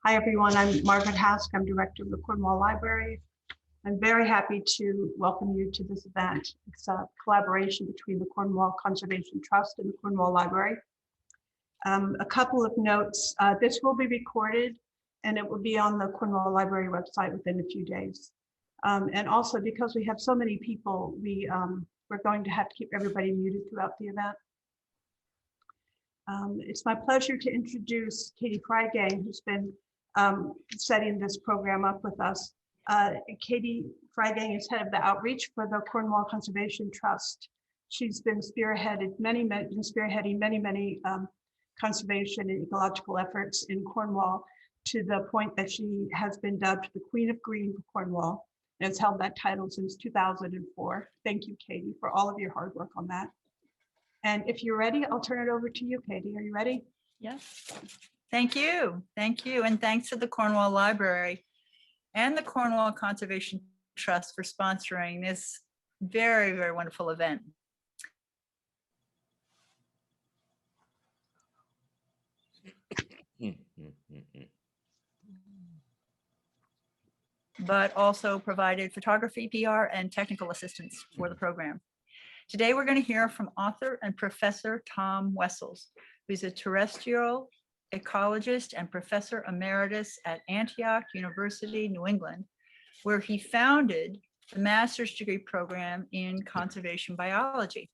Hi, everyone. I'm Margaret Hask. I'm director of the Cornwall Library. I'm very happy to welcome you to this event. It's a collaboration between the Cornwall Conservation Trust and the Cornwall Library. A couple of notes. This will be recorded and it will be on the Cornwall Library website within a few days. And also because we have so many people, we're going to have to keep everybody muted throughout the event. It's my pleasure to introduce Katie Freigang, who's been setting this program up with us. Katie Freigang is head of the outreach for the Cornwall Conservation Trust. She's been spearheading many conservation and ecological efforts in Cornwall, to the point that she has been dubbed the Queen of Green for Cornwall and has held that title since 2004. Thank you, Katie, for all of your hard work on that. And if you're ready, I'll turn it over to you, Katie. Are you ready? Yes. Thank you. Thank you. And thanks to the Cornwall Library and the Cornwall Conservation Trust for sponsoring this very, very wonderful event. But also provided photography, PR, and technical assistance for the program. Today, we're going to hear from author and professor Tom Wessels, who's a terrestrial ecologist and professor emeritus at Antioch University New England, where he founded the master's degree program in conservation biology.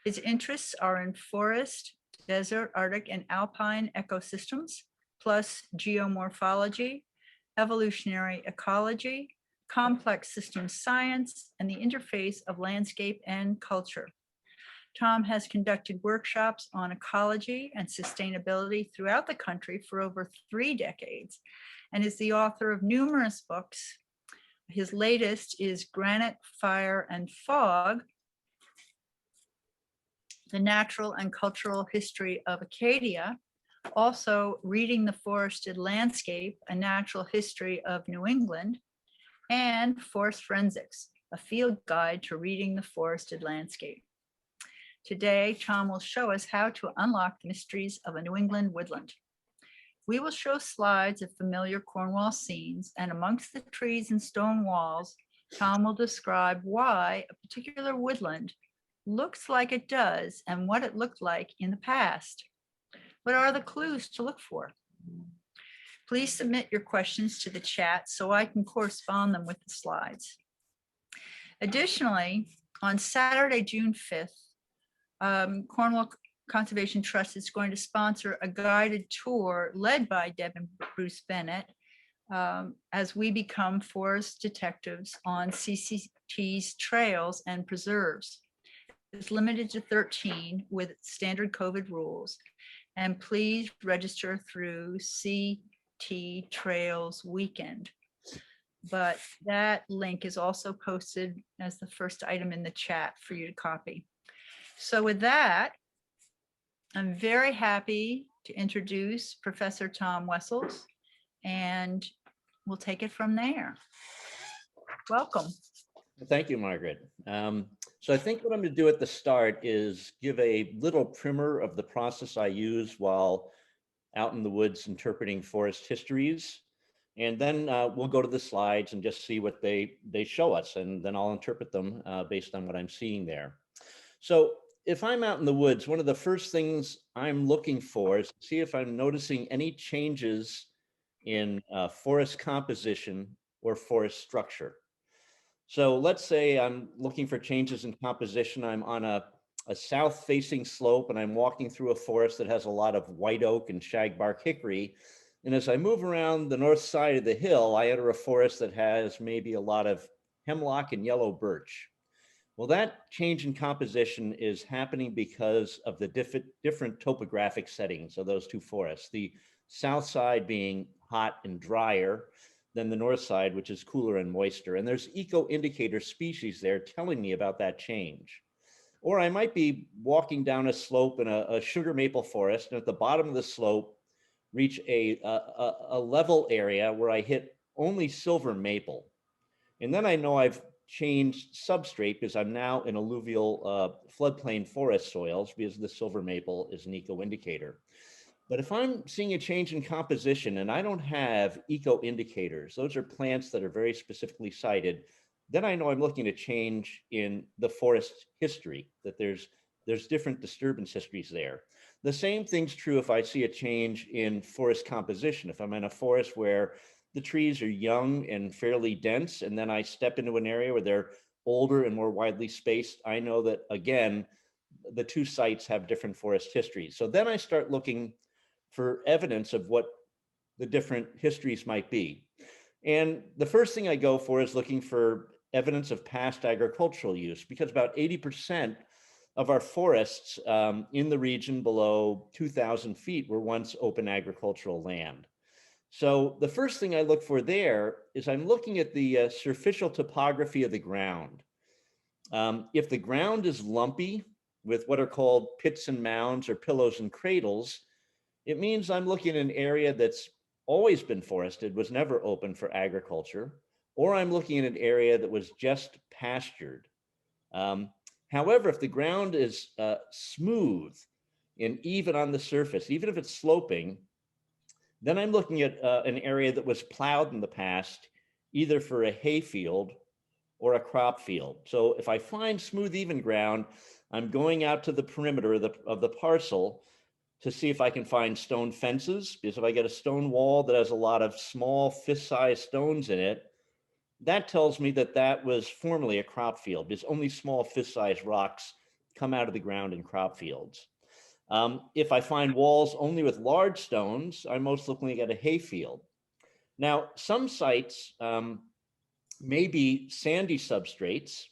His interests are in forest, desert, Arctic, and alpine ecosystems, plus geomorphology, evolutionary ecology, complex systems science, and the interface of landscape and culture. Tom has conducted workshops on ecology and sustainability throughout the country for over 3 decades and is the author of numerous books. His latest is Granite, Fire, and Fog, The Natural and Cultural History of Acadia, also Reading the Forested Landscape, A Natural History of New England, and Forest Forensics, a field guide to reading the forested landscape. Today, Tom will show us how to unlock the mysteries of a New England woodland. We will show slides of familiar Cornwall scenes, and amongst the trees and stone walls, Tom will describe why a particular woodland looks like it does and what it looked like in the past. What are the clues to look for? Please submit your questions to the chat so I can correspond them with the slides. Additionally, on Saturday, June 5th, Cornwall Conservation Trust is going to sponsor a guided tour led by Deb and Bruce Bennett as we become forest detectives on CCT's trails and preserves. It's limited to 13 with standard COVID rules, and please register through CT Trails Weekend. But that link is also posted as the first item in the chat for you to copy. So with that, I'm very happy to introduce Professor Tom Wessels, and we'll take it from there. Welcome. Thank you, Margaret. So I think what I'm going to do at the start is give a little primer of the process I use while out in the woods interpreting forest histories. And then we'll go to the slides and just see what they show us, and then I'll interpret them based on what I'm seeing there. So if I'm out in the woods, one of the first things I'm looking for is to see if I'm noticing any changes in forest composition or forest structure. So let's say I'm looking for changes in composition. I'm on a south-facing slope and I'm walking through a forest that has a lot of white oak and shagbark hickory. And as I move around the north side of the hill, I enter a forest that has maybe a lot of hemlock and yellow birch. Well, that change in composition is happening because of the different topographic settings of those two forests. The south side being hot and drier than the north side, which is cooler and moister. And there's eco-indicator species there telling me about that change. Or I might be walking down a slope in a sugar maple forest, and at the bottom of the slope, reach a level area where I hit only silver maple. And then I know I've changed substrate because I'm now in alluvial floodplain forest soils because the silver maple is an eco-indicator. But if I'm seeing a change in composition and I don't have eco indicators, those are plants that are very specifically cited, then I know I'm looking at change in the forest history, that there's different disturbance histories there. The same thing's true if I see a change in forest composition. If I'm in a forest where the trees are young and fairly dense, and then I step into an area where they're older and more widely spaced, I know that, again, the two sites have different forest histories. So then I start looking for evidence of what the different histories might be. And the first thing I go for is looking for evidence of past agricultural use, because about 80% of our forests in the region below 2,000 feet were once open agricultural land. So the first thing I look for there is I'm looking at the superficial topography of the ground. If the ground is lumpy with what are called pits and mounds or pillows and cradles, it means I'm looking at an area that's always been forested, was never open for agriculture, or I'm looking at an area that was just pastured. However, if the ground is smooth and even on the surface, even if it's sloping, then I'm looking at an area that was plowed in the past, either for a hay field or a crop field. So if I find smooth, even ground, I'm going out to the perimeter of the parcel to see if I can find stone fences, because if I get a stone wall that has a lot of small fist-sized stones in it, that tells me that that was formerly a crop field, because only small fist-sized rocks come out of the ground in crop fields. If I find walls only with large stones, I'm most looking at a hay field. Now, some sites may be sandy substrates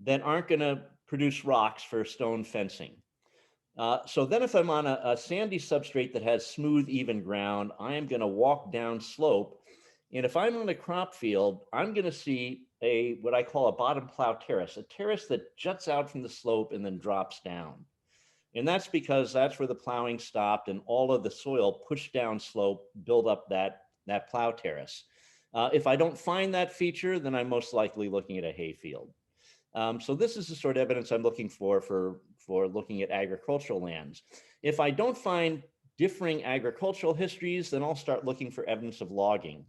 that aren't going to produce rocks for stone fencing. So then if I'm on a sandy substrate that has smooth, even ground, I am going to walk down slope. And if I'm on a crop field, I'm going to see what I call a bottom plow terrace, a terrace that juts out from the slope and then drops down. And that's because that's where the plowing stopped and all of the soil pushed down slope, build up that plow terrace. If I don't find that feature, then I'm most likely looking at a hay field. So this is the sort of evidence I'm looking for looking at agricultural lands. If I don't find differing agricultural histories, then I'll start looking for evidence of logging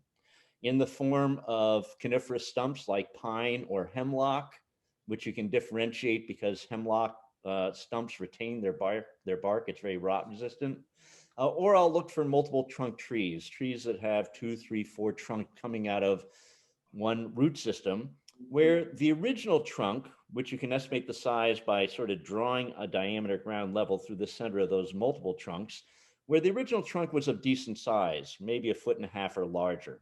in the form of coniferous stumps like pine or hemlock, which you can differentiate because hemlock stumps retain their bark. It's very rot resistant. Or I'll look for multiple trunk trees that have 2, 3, 4 trunks coming out of one root system, where the original trunk, which you can estimate the size by sort of drawing a diameter ground level through the center of those multiple trunks, where the original trunk was of decent size, maybe 1.5 feet or larger.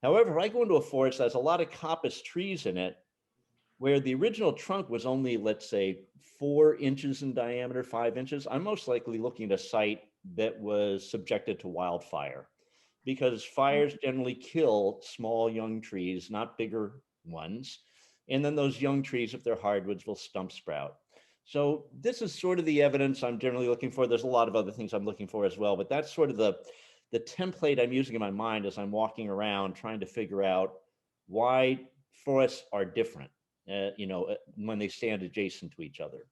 However, if I go into a forest that has a lot of coppice trees in it, where the original trunk was only, let's say, 4 inches in diameter, 5 inches, I'm most likely looking at a site that was subjected to wildfire, because fires generally kill small young trees, not bigger ones. And then those young trees, if they're hardwoods, will stump sprout. So this is sort of the evidence I'm generally looking for. There's a lot of other things I'm looking for as well, but that's sort of the template I'm using in my mind as I'm walking around trying to figure out why forests are different, when they stand adjacent to each other.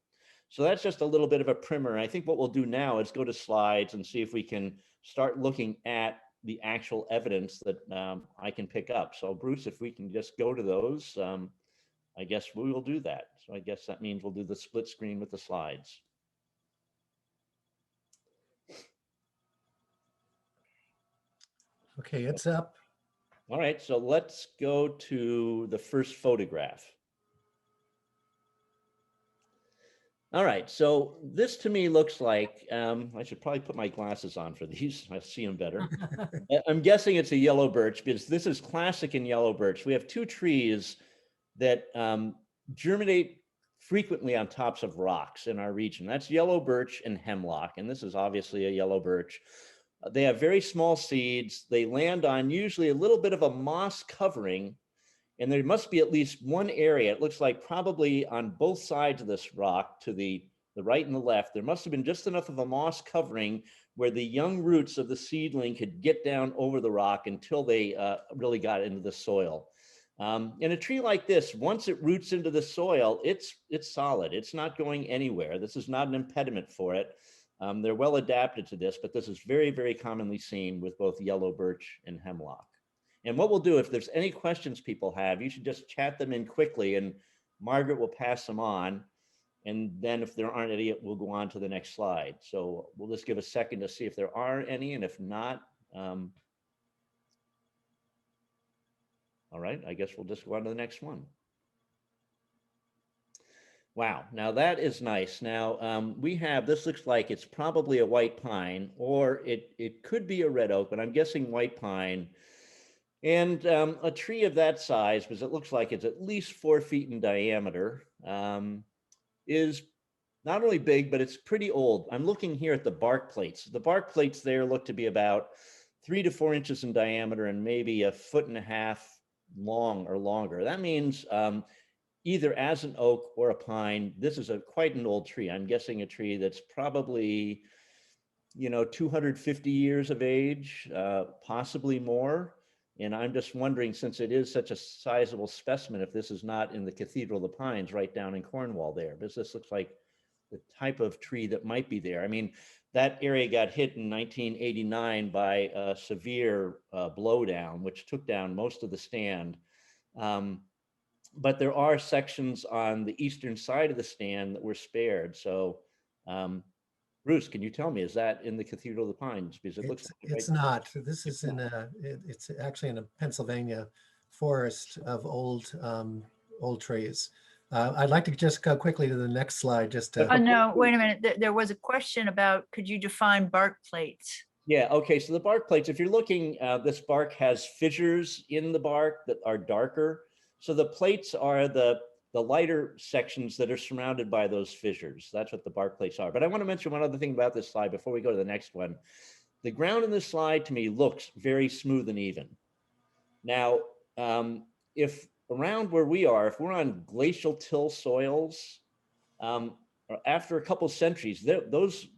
So that's just a little bit of a primer. And I think what we'll do now is go to slides and see if we can start looking at the actual evidence that I can pick up. So Bruce, if we can just go to those, I guess we will do that. So I guess that means we'll do the split screen with the slides. Okay, it's up. All right, so let's go to the first photograph. All right, so this to me looks like, I should probably put my glasses on for these, I see them better. I'm guessing it's a yellow birch, because this is classic in yellow birch. We have 2 trees that germinate frequently on tops of rocks in our region. That's yellow birch and hemlock, and this is obviously a yellow birch. They have very small seeds. They land on usually a little bit of a moss covering, and there must be at least one area, it looks like probably on both sides of this rock, to the right and the left, there must have been just enough of a moss covering where the young roots of the seedling could get down over the rock until they really got into the soil. And a tree like this, once it roots into the soil, it's solid. It's not going anywhere. This is not an impediment for it. They're well adapted to this, but this is very, very commonly seen with both yellow birch and hemlock. And what we'll do, if there's any questions people have, you should just chat them in quickly and Margaret will pass them on. And then if there aren't any, we'll go on to the next slide. So we'll just give a second to see if there are any, and if not, all right, I guess we'll just go on to the next one. Wow, now that is nice. Now we have, this looks like it's probably a white pine, or it could be a red oak, but I'm guessing white pine. And a tree of that size, because it looks like it's at least 4 feet in diameter, is not only big, but it's pretty old. I'm looking here at the bark plates. The bark plates there look to be about 3 to 4 inches in diameter and maybe 1.5 feet long or longer. That means either as an oak or a pine, this is quite an old tree. I'm guessing a tree that's probably, 250 years of age, possibly more. And I'm just wondering, since it is such a sizable specimen, if this is not in the Cathedral of the Pines right down in Cornwall there, because this looks like the type of tree that might be there. I mean, that area got hit in 1989 by a severe blowdown, which took down most of the stand. But there are sections on the eastern side of the stand that were spared. So Bruce, can you tell me, is that in the Cathedral of the Pines? Because it looks like it's not. This is in it's actually in a Pennsylvania forest of old trees. I'd like to just go quickly to the next slide. Just to, Oh, no, wait a minute. There was a question about, could you define bark plates? Yeah, okay, so the bark plates, if you're looking, this bark has fissures in the bark that are darker. So the plates are the lighter sections that are surrounded by those fissures. That's what the bark plates are. But I want to mention one other thing about this slide before we go to the next one. The ground in this slide to me looks very smooth and even. Now, if around where we are, if we're on glacial till soils, after a couple centuries, those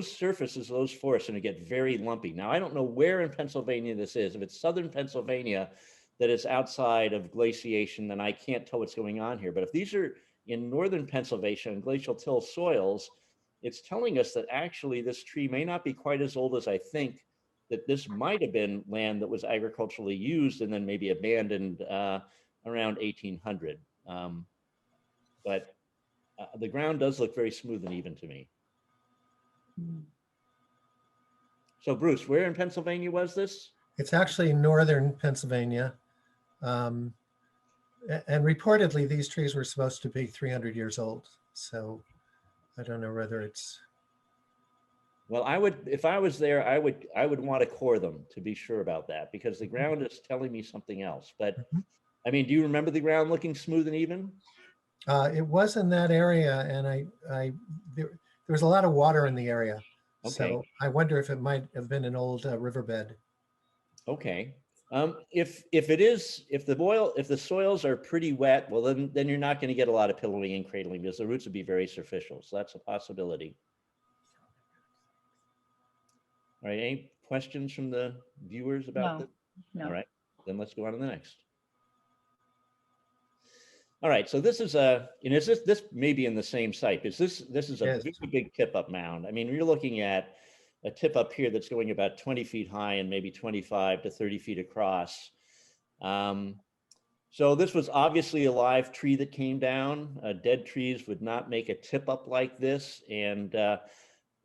surfaces, those forests are going to get very lumpy. Now, I don't know where in Pennsylvania this is. If it's southern Pennsylvania, that is outside of glaciation, then I can't tell what's going on here. But if these are in northern Pennsylvania and glacial till soils, it's telling us that actually this tree may not be quite as old as I think, that this might have been land that was agriculturally used and then maybe abandoned around 1800. But the ground does look very smooth and even to me. So Bruce, where in Pennsylvania was this? it's actually northern Pennsylvania. And reportedly, these trees were supposed to be 300 years old. So I don't know whether it's. Well, I would, if I was there, I would want to core them to be sure about that, because the ground is telling me something else. But I mean, do you remember the ground looking smooth and even? It was in that area, and there was a lot of water in the area. Okay. So I wonder if it might have been an old riverbed. Okay. If the soils are pretty wet, well, then you're not going to get a lot of pillowing and cradling, because the roots would be very superficial. So that's a possibility. All right. Any questions from the viewers about this? No. All right. Then let's go on to the next. All right. So this is this may be in the same site, because this is a Yes. really big tip up mound. I mean, you're looking at a tip up here that's going about 20 feet high and maybe 25 to 30 feet across. So this was obviously a live tree that came down. Dead trees would not make a tip up like this. And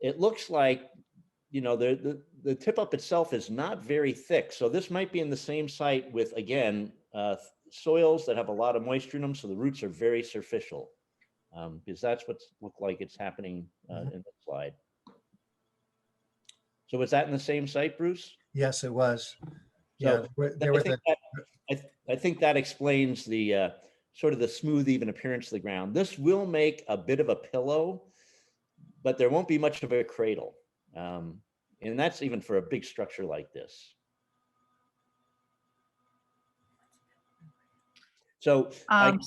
it looks like, the tip up itself is not very thick. So this might be in the same site with, again, soils that have a lot of moisture in them. So the roots are very superficial, because that's what's looked like it's happening in the slide. So was that in the same site, Bruce? Yes, it was. So Yeah, there was I think that explains the sort of the smooth, even appearance of the ground. This will make a bit of a pillow, but there won't be much of a cradle. And that's even for a big structure like this. So I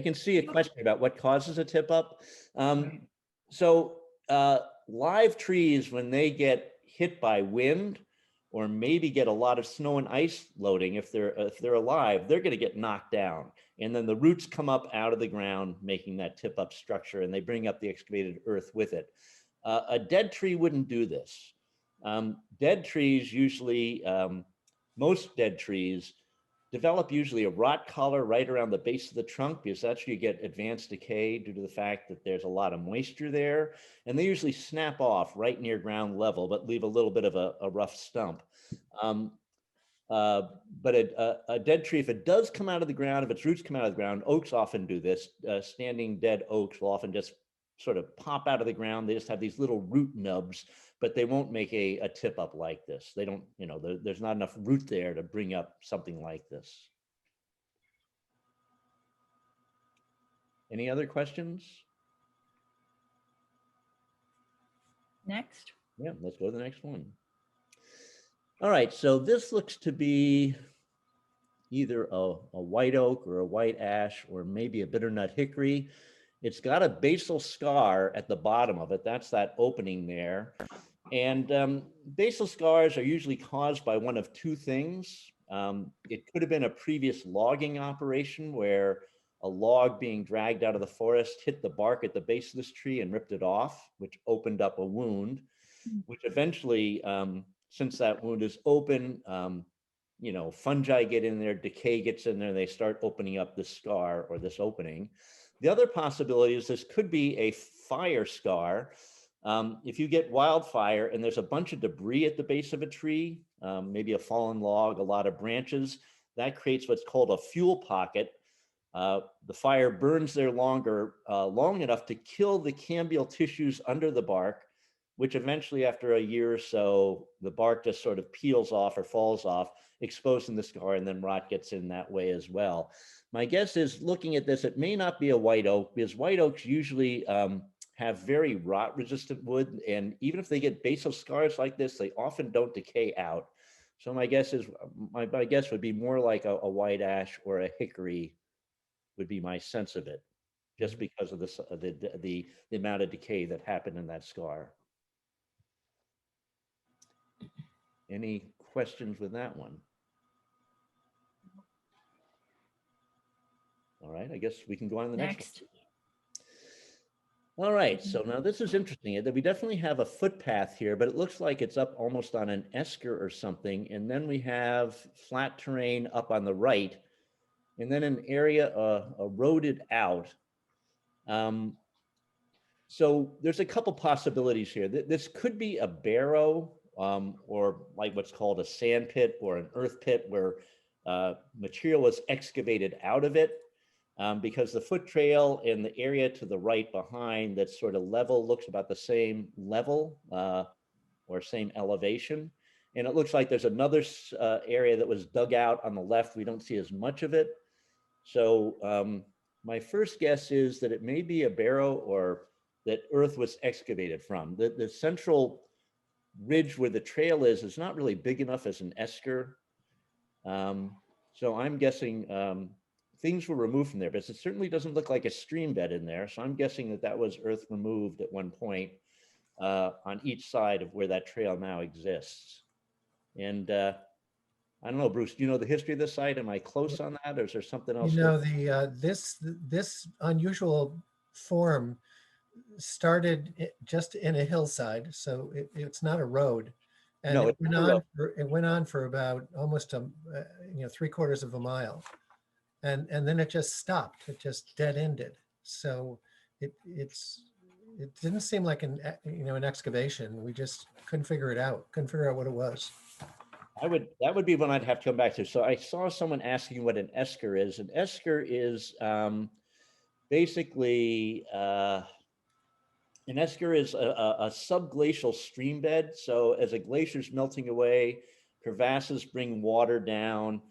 can see a question about what causes a tip up. So live trees, when they get hit by wind, or maybe get a lot of snow and ice loading, if they're alive, they're going to get knocked down. And then the roots come up out of the ground, making that tip up structure, and they bring up the excavated earth with it. A dead tree wouldn't do this. Dead trees usually, most dead trees develop usually a rot collar right around the base of the trunk, because that's where you get advanced decay due to the fact that there's a lot of moisture there. And they usually snap off right near ground level, but leave a little bit of a rough stump. But a dead tree, if it does come out of the ground, if its roots come out of the ground, oaks often do this. Standing dead oaks will often just sort of pop out of the ground. They just have these little root nubs, but they won't make a tip up like this. They don't, there's not enough root there to bring up something like this. Any other questions? Next. Yeah, let's go to the next one. All right, so this looks to be either a white oak or a white ash, or maybe a bitternut hickory. It's got a basal scar at the bottom of it. That's that opening there. And basal scars are usually caused by one of two things. It could have been a previous logging operation where a log being dragged out of the forest hit the bark at the base of this tree and ripped it off, which opened up a wound, which eventually, since that wound is open, fungi get in there, decay gets in there, they start opening up this scar or this opening. The other possibility is this could be a fire scar. If you get wildfire and there's a bunch of debris at the base of a tree, maybe a fallen log, a lot of branches, that creates what's called a fuel pocket. The fire burns there long enough to kill the cambial tissues under the bark, which eventually, after a year or so, the bark just sort of peels off or falls off, exposing the scar, and then rot gets in that way as well. My guess is, looking at this, it may not be a white oak, because white oaks usually have very rot-resistant wood, and even if they get basal scars like this, they often don't decay out. So my guess is, my guess would be more like a white ash or a hickory would be my sense of it, just because of the amount of decay that happened in that scar. Any questions with that one? All right, I guess we can go on to the next one. All right, so now this is interesting. That we definitely have a footpath here, but it looks like it's up almost on an esker or something. And then we have flat terrain up on the right, and then an area eroded out. So there's a couple possibilities here. This could be a barrow, or like what's called a sand pit or an earth pit, where material was excavated out of it, because the foot trail and the area to the right behind that's sort of level looks about the same level or same elevation. And it looks like there's another area that was dug out on the left. We don't see as much of it. So my first guess is that it may be a barrow, or that earth was excavated from. The central ridge where the trail is not really big enough as an esker. So I'm guessing things were removed from there, but it certainly doesn't look like a stream bed in there. So I'm guessing that that was earth removed at one point on each side of where that trail now exists. And I don't know, Bruce, do you know the history of this site? Am I close on that, or is there something else? This unusual form started just in a hillside, so it's not a road, and No, it went on for about almost 3/4 of a mile, and then it just stopped. It just dead ended. So it didn't seem like an excavation. We just couldn't figure it out. Couldn't figure out what it was. That would be one I'd have to come back to. So I saw someone asking what an esker is. An esker is basically an esker is a subglacial stream bed. So as a glacier's melting away, crevasses bring water down,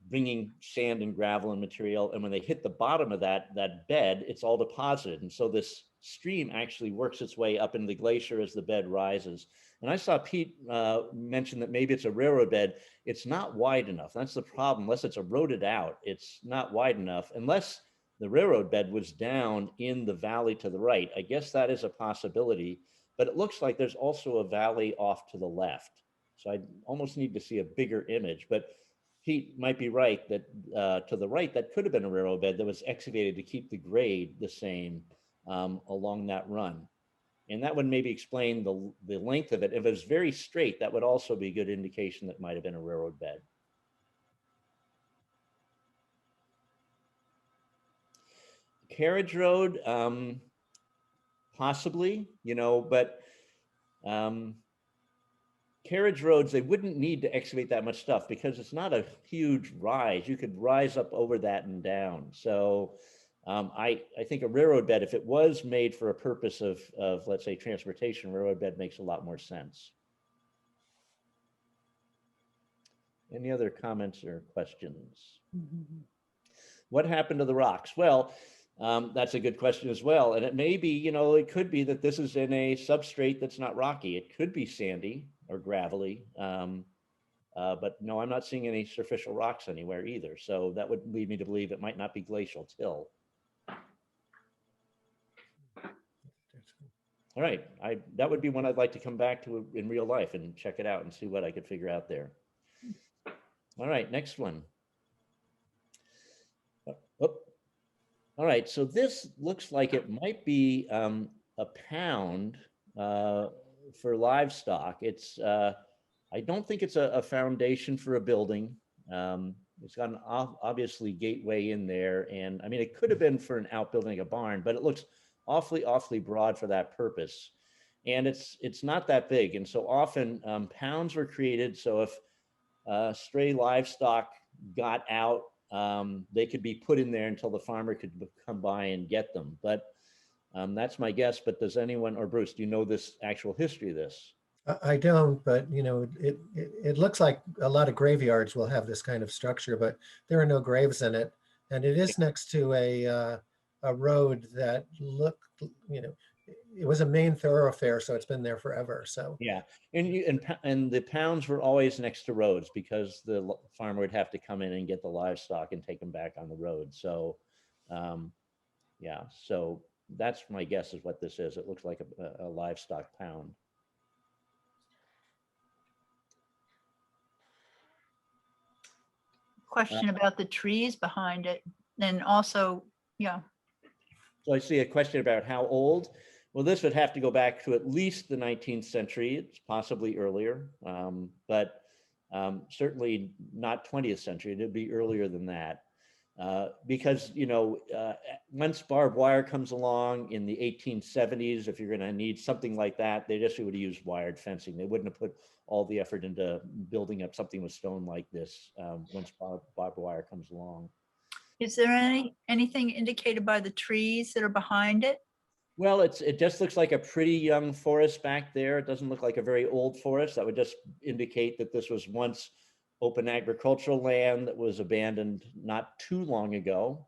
bringing sand and gravel and material. And when they hit the bottom of that bed, it's all deposited. And so this stream actually works its way up into the glacier as the bed rises. And I saw Pete mention that maybe it's a railroad bed. It's not wide enough. That's the problem. Unless it's eroded out, it's not wide enough. Unless the railroad bed was down in the valley to the right. I guess that is a possibility, but it looks like there's also a valley off to the left. So I almost need to see a bigger image, but Pete might be right that to the right, that could have been a railroad bed that was excavated to keep the grade the same along that run. And that would maybe explain the length of it. If it was very straight, that would also be a good indication that might have been a railroad bed. Carriage road, possibly, but carriage roads, they wouldn't need to excavate that much stuff because it's not a huge rise. You could rise up over that and down. So I think a railroad bed, if it was made for a purpose of let's say transportation, railroad bed makes a lot more sense. Any other comments or questions? What happened to the rocks? Well, that's a good question as well. And it may be, it could be that this is in a substrate that's not rocky. It could be sandy or gravelly. But no, I'm not seeing any superficial rocks anywhere either. So that would lead me to believe it might not be glacial till. All right, that would be one I'd like to come back to in real life and check it out and see what I could figure out there. All right, next one. Oh. All right, so this looks like it might be a pound for livestock. It's I don't think it's a foundation for a building. It's got an obviously gateway in there, and I mean it could have been for an outbuilding, a barn, but it looks awfully broad for that purpose. And it's not that big, and so often pounds were created so if stray livestock got out, they could be put in there until the farmer could come by and get them. But that's my guess. But does anyone, or Bruce, do you know this actual history of this? I don't, but it looks like a lot of graveyards will have this kind of structure, but there are no graves in it, and it is next to a road that looked, it was a main thoroughfare, so it's been there forever. So yeah, and the pounds were always next to roads because the farmer would have to come in and get the livestock and take them back on the road. So, yeah, so that's my guess is what this is. It looks like a livestock pound. Question about the trees behind it, and also, yeah. So I see a question about how old. Well, this would have to go back to at least the 19th century. It's possibly earlier, but certainly not 20th century. It'd be earlier than that. Because, once barbed wire comes along in the 1870s, if you're going to need something like that, they just would have used wired fencing. They wouldn't have put all the effort into building up something with stone like this once barbed wire comes along. Is there anything indicated by the trees that are behind it? Well, it just looks like a pretty young forest back there. It doesn't look like a very old forest. That would just indicate that this was once open agricultural land that was abandoned not too long ago.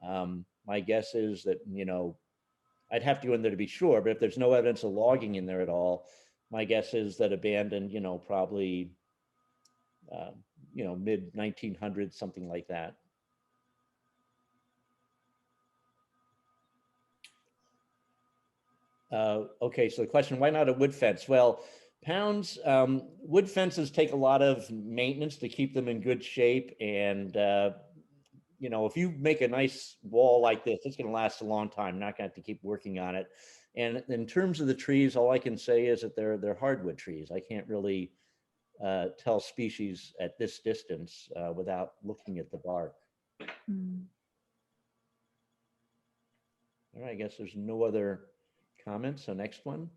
My guess is that, I'd have to go in there to be sure, but if there's no evidence of logging in there at all, my guess is that abandoned, probably, mid 1900s, something like that. Okay, so the question, why not a wood fence? Well, pounds, wood fences take a lot of maintenance to keep them in good shape. And, if you make a nice wall like this, it's going to last a long time. Not going to have to keep working on it. And in terms of the trees, all I can say is that they're hardwood trees. I can't really tell species at this distance without looking at the bark. Mm. All right, I guess there's no other comments. So next one.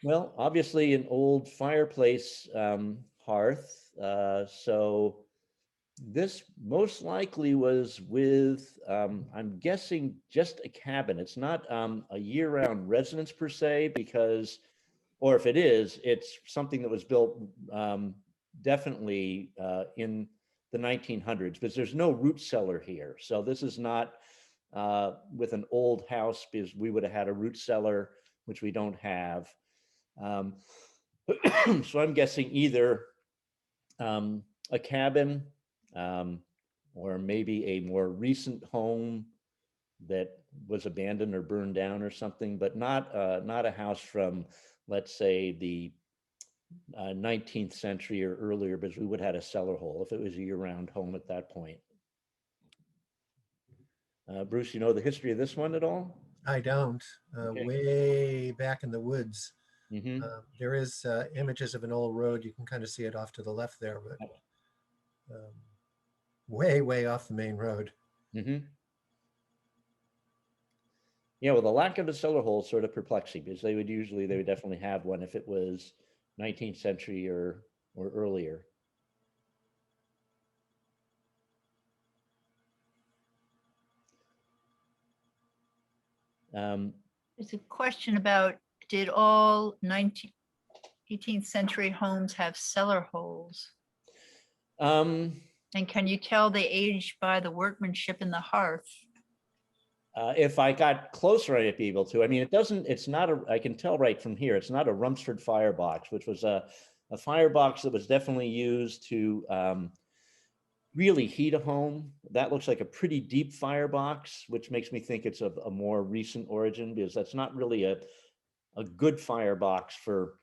Well, obviously an old fireplace hearth. So this most likely was with, I'm guessing, just a cabin. It's not a year-round residence per se, because, or if it is, it's something that was built definitely in the 1900s, because there's no root cellar here. So this is not with an old house, because we would have had a root cellar, which we don't have. So I'm guessing either a cabin or maybe a more recent home that was abandoned or burned down or something, but not a house from, let's say, the 19th century or earlier, because we would have had a cellar hole if it was a year-round home at that point. Bruce, you know the history of this one at all? I don't. Okay. Way back in the woods. Hmm. There is images of an old road. You can kind of see it off to the left there, but way, way off the main road. Hmm. Yeah, well, the lack of a cellar hole is sort of perplexing because they would definitely have one if it was 19th century or earlier. There's a question about, did all 18th century homes have cellar holes? Um, And can you tell the age by the workmanship in the hearth? if I got closer, I'd be able to. I mean, it's not I can tell right from here, it's not a Rumsford firebox, which was a firebox that was definitely used to really heat a home. That looks like a pretty deep firebox, which makes me think it's of a more recent origin, because that's not really a good firebox for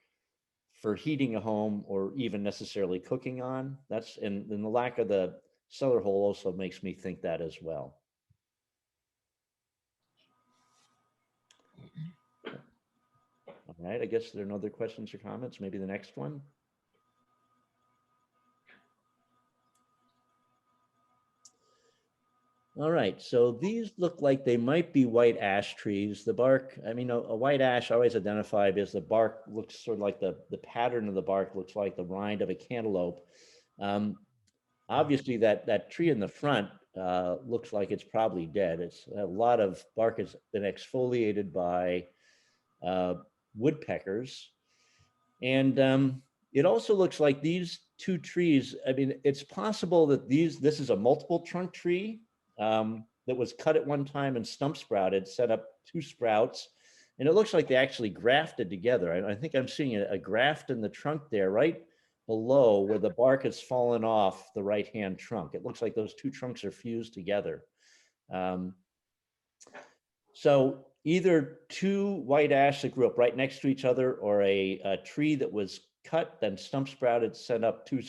heating a home or even necessarily cooking on. And the lack of the cellar hole also makes me think that as well. All right, I guess there are no other questions or comments. Maybe the next one. All right, so these look like they might be white ash trees. The bark, I mean, a white ash I always identify as the bark looks sort of like the pattern of the bark looks like the rind of a cantaloupe. Obviously, that tree in the front looks like it's probably dead. It's a lot of bark has been exfoliated by woodpeckers. And it also looks like these two trees, I mean, it's possible that this is a multiple trunk tree that was cut at one time and stump sprouted, set up two sprouts. And it looks like they actually grafted together. I think I'm seeing a graft in the trunk there, right below where the bark has fallen off the right-hand trunk. It looks like those two trunks are fused together. So either two white ash that grew up right next to each other, or a tree that was cut, then stump sprouted, set up two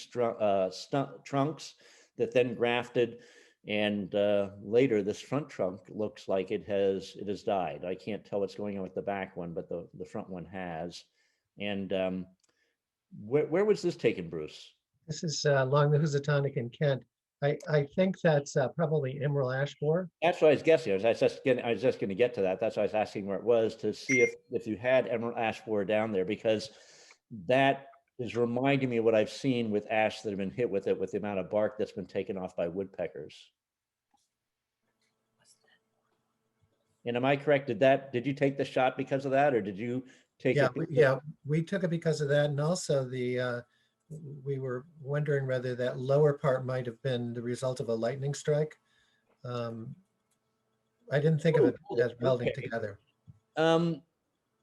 trunks that then grafted. And later, this front trunk looks like it has died. I can't tell what's going on with the back one, but the front one has. And where was this taken, Bruce? This is along the Housatonic in Kent. I think that's probably emerald ash borer. That's what I was guessing. I was just going to get to that. That's why I was asking where it was, to see if you had emerald ash borer down there, because that is reminding me of what I've seen with ash that have been hit with it, with the amount of bark that's been taken off by woodpeckers. And am I correct? Did you take the shot because of that, or did you take it? Yeah, we took it because of that, and also we were wondering whether that lower part might have been the result of a lightning strike. I didn't think of it as melding together.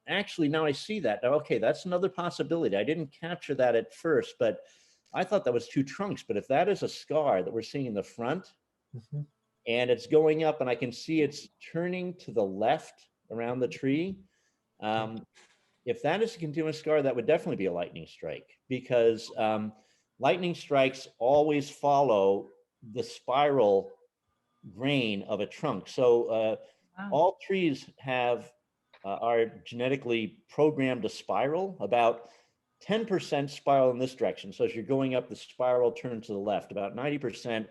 Actually, now I see that. Okay, that's another possibility. I didn't capture that at first, but I thought that was two trunks. But if that is a scar that we're seeing in the front, and it's going up, and I can see it's turning to the left around the tree. If that is a continuous scar, that would definitely be a lightning strike, because lightning strikes always follow the spiral grain of a trunk. So all trees are genetically programmed to spiral. About 10% spiral in this direction. So as you're going up, the spiral turns to the left. About 90%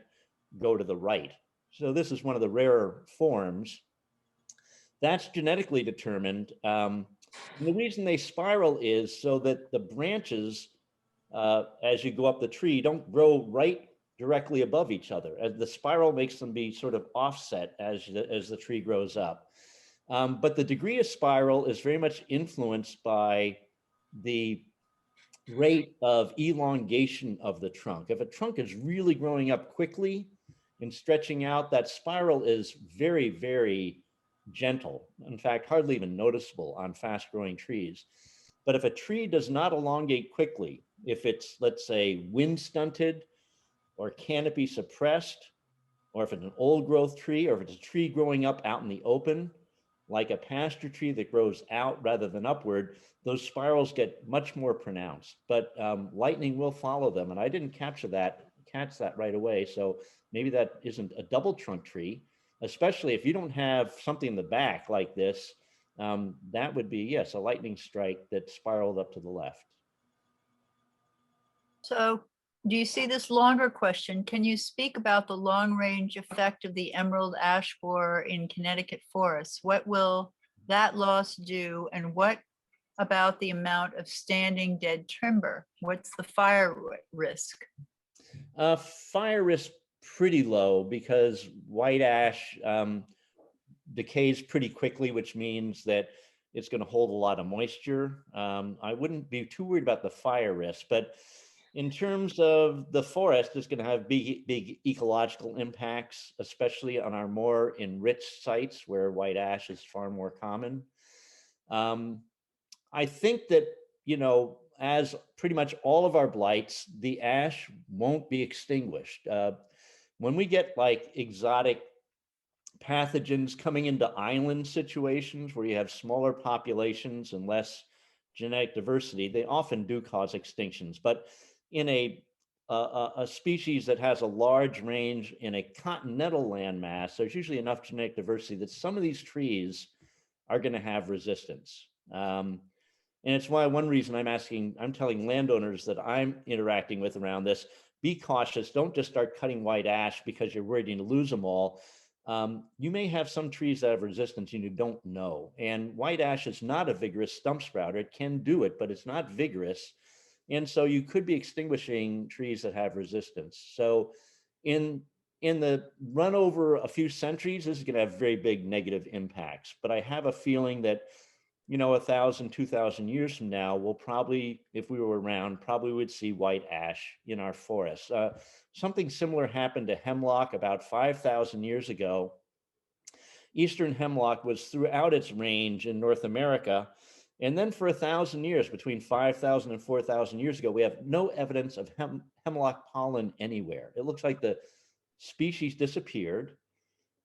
go to the right. So this is one of the rarer forms. That's genetically determined. And the reason they spiral is so that the branches, as you go up the tree, don't grow right directly above each other. As the spiral makes them be sort of offset as the tree grows up. But the degree of spiral is very much influenced by the rate of elongation of the trunk. If a trunk is really growing up quickly and stretching out, that spiral is very, very gentle. In fact, hardly even noticeable on fast-growing trees. But if a tree does not elongate quickly, if it's, let's say, wind stunted or canopy suppressed, or if it's an old growth tree, or if it's a tree growing up out in the open, like a pasture tree that grows out rather than upward, those spirals get much more pronounced. But lightning will follow them, and I didn't catch that right away. So maybe that isn't a double trunk tree. especially if you don't have something in the back like this, that would be, yes, a lightning strike that spiraled up to the left. So do you see this longer question? Can you speak about the long range effect of the emerald ash borer in Connecticut forests? What will that loss do? And what about the amount of standing dead timber? What's the fire risk? Fire risk pretty low because white ash decays pretty quickly, which means that it's going to hold a lot of moisture. I wouldn't be too worried about the fire risk, but in terms of the forest, it's going to have big ecological impacts, especially on our more enriched sites where white ash is far more common. I think that, you know, as pretty much all of our blights, the ash won't be extinguished. When we get like exotic pathogens coming into island situations where you have smaller populations and less genetic diversity, they often do cause extinctions. But in a species that has a large range in a continental landmass, there's usually enough genetic diversity that some of these trees are going to have resistance. And it's why one reason I'm telling landowners that I'm interacting with around this, be cautious. Don't just start cutting white ash because you're worried to lose them all. You may have some trees that have resistance and you don't know. And white ash is not a vigorous stump sprouter. It can do it, but it's not vigorous. And so you could be extinguishing trees that have resistance. So in the run over a few centuries, this is going to have very big negative impacts. But I have a feeling that, you know, 1,000, 2,000 years from now, we'll probably, if we were around, probably would see white ash in our forests. Something similar happened to hemlock about 5,000 years ago. Eastern hemlock was throughout its range in North America. And then for 1,000 years, between 5,000 and 4,000 years ago, we have no evidence of hemlock pollen anywhere. It looks like the species disappeared,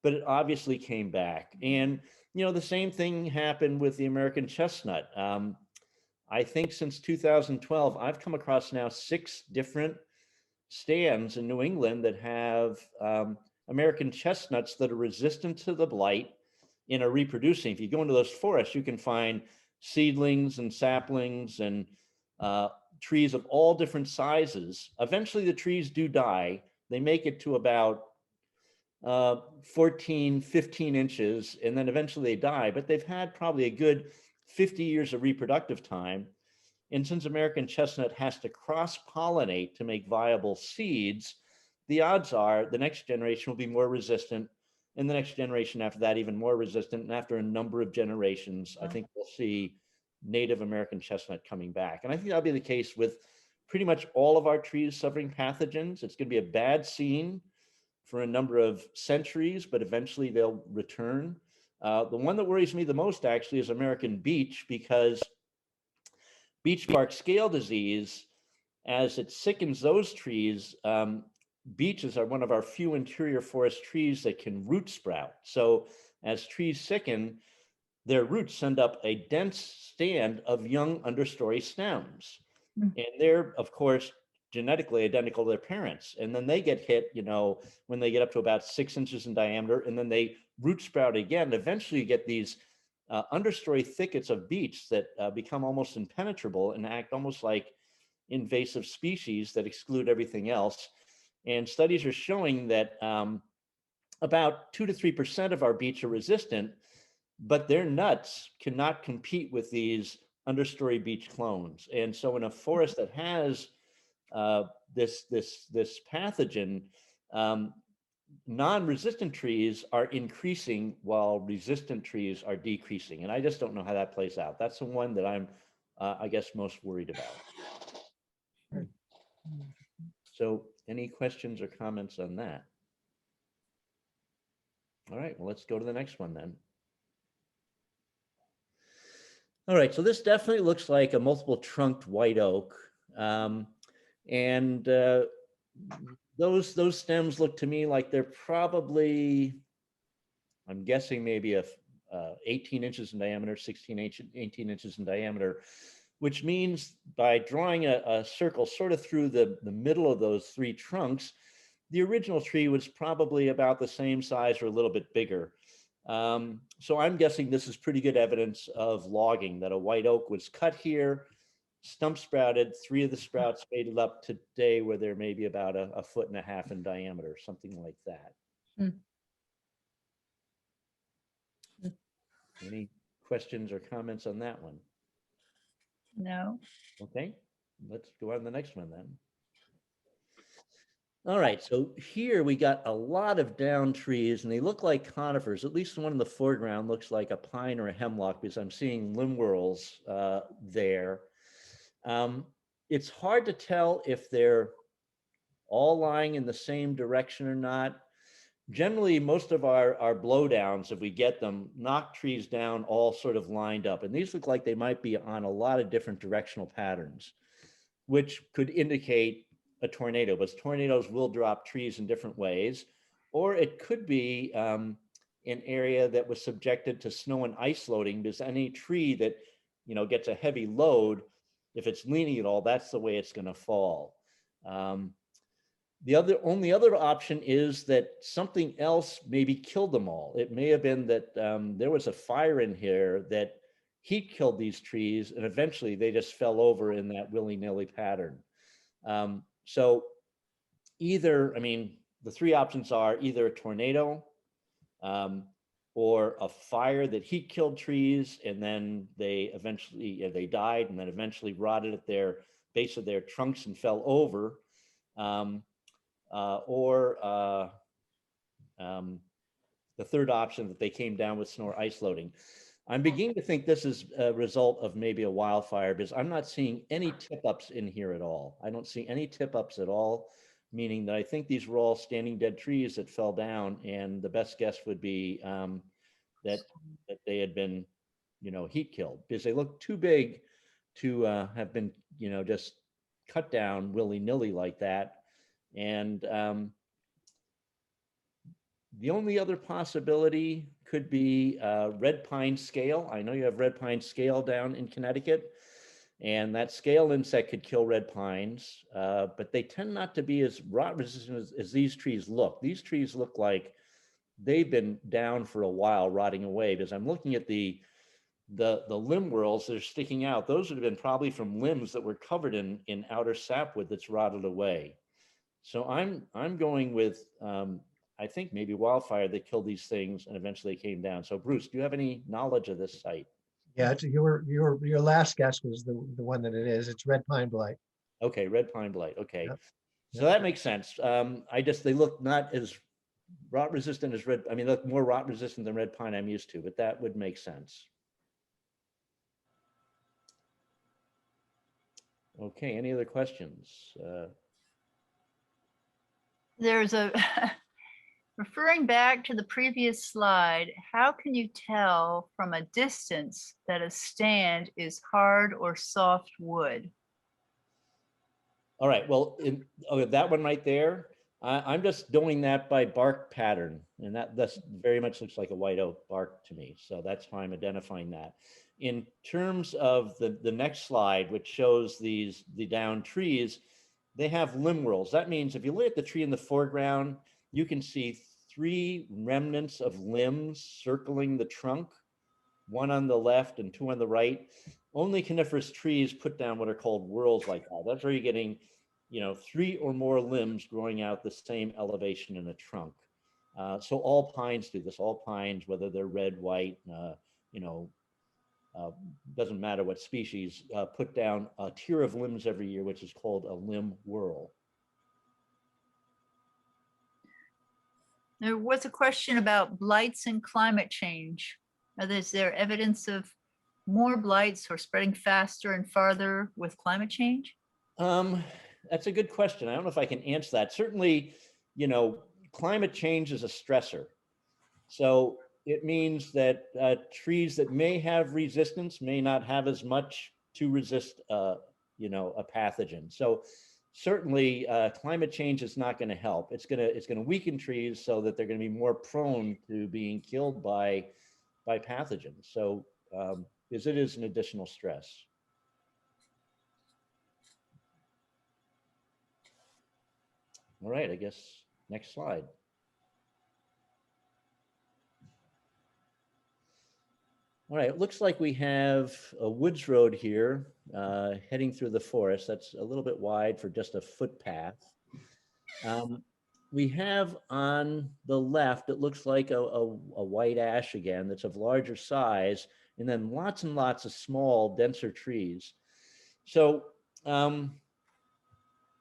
but it obviously came back. And you know, the same thing happened with the American chestnut. I think since 2012, I've come across now 6 different stands in New England that have American chestnuts that are resistant to the blight and are reproducing. If you go into those forests, you can find seedlings and saplings and trees of all different sizes. Eventually, the trees do die. They make it to about 14, 15 inches, and then eventually they die, but they've had probably a good 50 years of reproductive time. And since American chestnut has to cross-pollinate to make viable seeds, the odds are the next generation will be more resistant, and the next generation after that even more resistant. And after a number of generations, I think we'll see native American chestnut coming back. And I think that'll be the case with pretty much all of our trees suffering pathogens. It's going to be a bad scene for a number of centuries, but eventually they'll return. The one that worries me the most actually is American beech, because beech bark scale disease, as it sickens those trees, beeches are one of our few interior forest trees that can root sprout. So as trees sicken, their roots send up a dense stand of young understory stems. And they're, of course, genetically identical to their parents. And then they get hit, you know, when they get up to about 6 inches in diameter, and then they root sprout again. Eventually you get these understory thickets of beech that become almost impenetrable and act almost like invasive species that exclude everything else. And studies are showing that about 2 to 3% of our beech are resistant, but their nuts cannot compete with these understory beech clones. And so in a forest that has this pathogen, non-resistant trees are increasing while resistant trees are decreasing. And I just don't know how that plays out. That's the one that I'm, I guess, most worried about. So any questions or comments on that? All right, well, let's go to the next one then. All right, so this definitely looks like a multiple trunked white oak. And those stems look to me like they're probably, I'm guessing maybe 18 inches in diameter, 18 inches in diameter, which means by drawing a circle sort of through the middle of those 3 trunks, the original tree was probably about the same size or a little bit bigger. So I'm guessing this is pretty good evidence of logging, that a white oak was cut here, stump sprouted, 3 of the sprouts faded up today where they're maybe about a 1.5 feet in diameter, something like that. Hmm. Any questions or comments on that one? No. Okay, let's go on to the next one then. All right, so here we got a lot of down trees and they look like conifers. At least the one in the foreground looks like a pine or a hemlock because I'm seeing limb whorls there. It's hard to tell if they're all lying in the same direction or not. Generally, most of our blowdowns, if we get them, knock trees down all sort of lined up. And these look like they might be on a lot of different directional patterns, which could indicate a tornado, but tornadoes will drop trees in different ways. Or it could be an area that was subjected to snow and ice loading, because any tree that, you know, gets a heavy load, if it's leaning at all, that's the way it's going to fall. The only other option is that something else maybe killed them all. It may have been that there was a fire in here that heat killed these trees, and eventually they just fell over in that willy-nilly pattern. So either, I mean, the 3 options are either a tornado or a fire that heat killed trees, and then they eventually, they died and then eventually rotted at their base of their trunks and fell over. The third option, that they came down with snow or ice loading. I'm beginning to think this is a result of maybe a wildfire, because I'm not seeing any tip-ups in here at all. I don't see any tip-ups at all, meaning that I think these were all standing dead trees that fell down, and the best guess would be that they had been, you know, heat killed, because they look too big to have been, you know, just cut down willy-nilly like that. And the only other possibility could be red pine scale. I know you have red pine scale down in Connecticut, and that scale insect could kill red pines, but they tend not to be as rot resistant as these trees look. These trees look like they've been down for a while, rotting away, because I'm looking at the limb whorls that are sticking out. Those would have been probably from limbs that were covered in outer sapwood that's rotted away. So I'm going with I think maybe wildfire that killed these things and eventually came down. So Bruce, do you have any knowledge of this site? Yeah, your last guess was the one that it is. It's red pine blight. Okay, red pine blight. Okay, Yep. so that makes sense. They look not as rot resistant as red. I mean, look more rot resistant than red pine I'm used to, but that would make sense. Okay, any other questions? There's a, referring back to the previous slide, how can you tell from a distance that a stand is hard or soft wood? All right, well, that one right there, I'm just doing that by bark pattern, and that's very much looks like a white oak bark to me. So that's how I'm identifying that. In terms of the next slide, which shows the down trees, they have limb whorls. That means if you look at the tree in the foreground, you can see 3 remnants of limbs circling the trunk, 1 on the left and 2 on the right. Only coniferous trees put down what are called whorls like that. That's where you're getting, you know, 3 or more limbs growing out the same elevation in a trunk. So all pines do this. All pines, whether they're red, white, you know, doesn't matter what species, put down a tier of limbs every year, which is called a limb whorl. There was a question about blights and climate change. Is there evidence of more blights or spreading faster and farther with climate change? That's a good question. I don't know if I can answer that. Certainly, you know, climate change is a stressor. So it means that trees that may have resistance may not have as much to resist, you know, a pathogen. So certainly climate change is not going to help. It's going to weaken trees so that they're going to be more prone to being killed by pathogens. So because it is an additional stress. All right, I guess Next slide. All right, it looks like we have a woods road here heading through the forest. That's a little bit wide for just a footpath. We have on the left, it looks like a white ash again that's of larger size, and then lots and lots of small, denser trees. So, and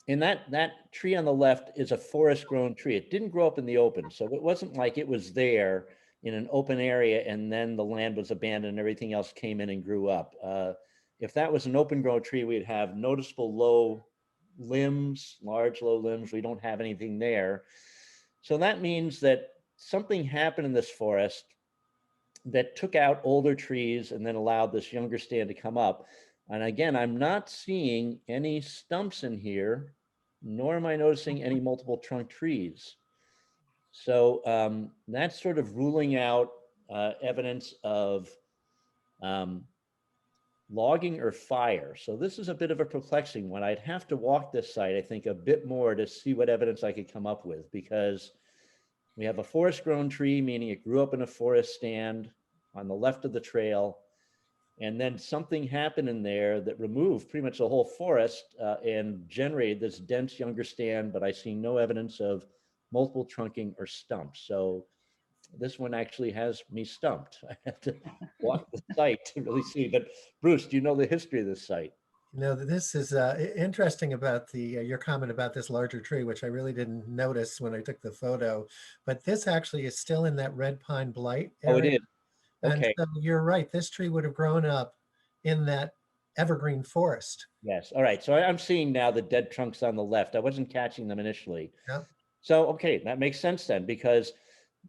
that tree on the left is a forest-grown tree. It didn't grow up in the open, so it wasn't like it was there in an open area and then the land was abandoned and everything else came in and grew up. If that was an open grown tree, we'd have noticeable low limbs, large low limbs. We don't have anything there. So that means that something happened in this forest that took out older trees and then allowed this younger stand to come up. And again, I'm not seeing any stumps in here, nor am I noticing any multiple trunk trees. So that's sort of ruling out evidence of logging or fire. So this is a bit of a perplexing one. I'd have to walk this site, I think, a bit more to see what evidence I could come up with, because we have a forest grown tree, meaning it grew up in a forest stand on the left of the trail. And then something happened in there that removed pretty much the whole forest and generated this dense younger stand, but I see no evidence of multiple trunking or stumps. So this one actually has me stumped. I have to walk the site to really see. But Bruce, do you know the history of this site? You know, this is interesting about the your comment about this larger tree, which I really didn't notice when I took the photo. But this actually is still in that red pine blight area. Oh, it is. And Okay. so you're right. This tree would have grown up in that evergreen forest. Yes. All right. So I'm seeing now the dead trunks on the left. I wasn't catching them initially. Yeah. So, okay, that makes sense then, because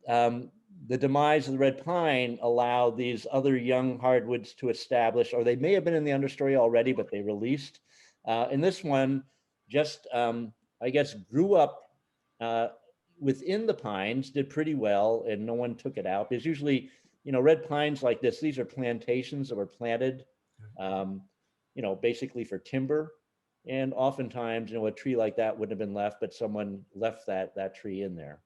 the demise of the red pine allowed these other young hardwoods to establish, or they may have been in the understory already, but they released. And this one just, I guess, grew up within the pines, did pretty well, and no one took it out. Because usually, you know, red pines like this, these are plantations that were planted, you know, basically for timber. And oftentimes, you know, a tree like that wouldn't have been left, but someone left that tree in there.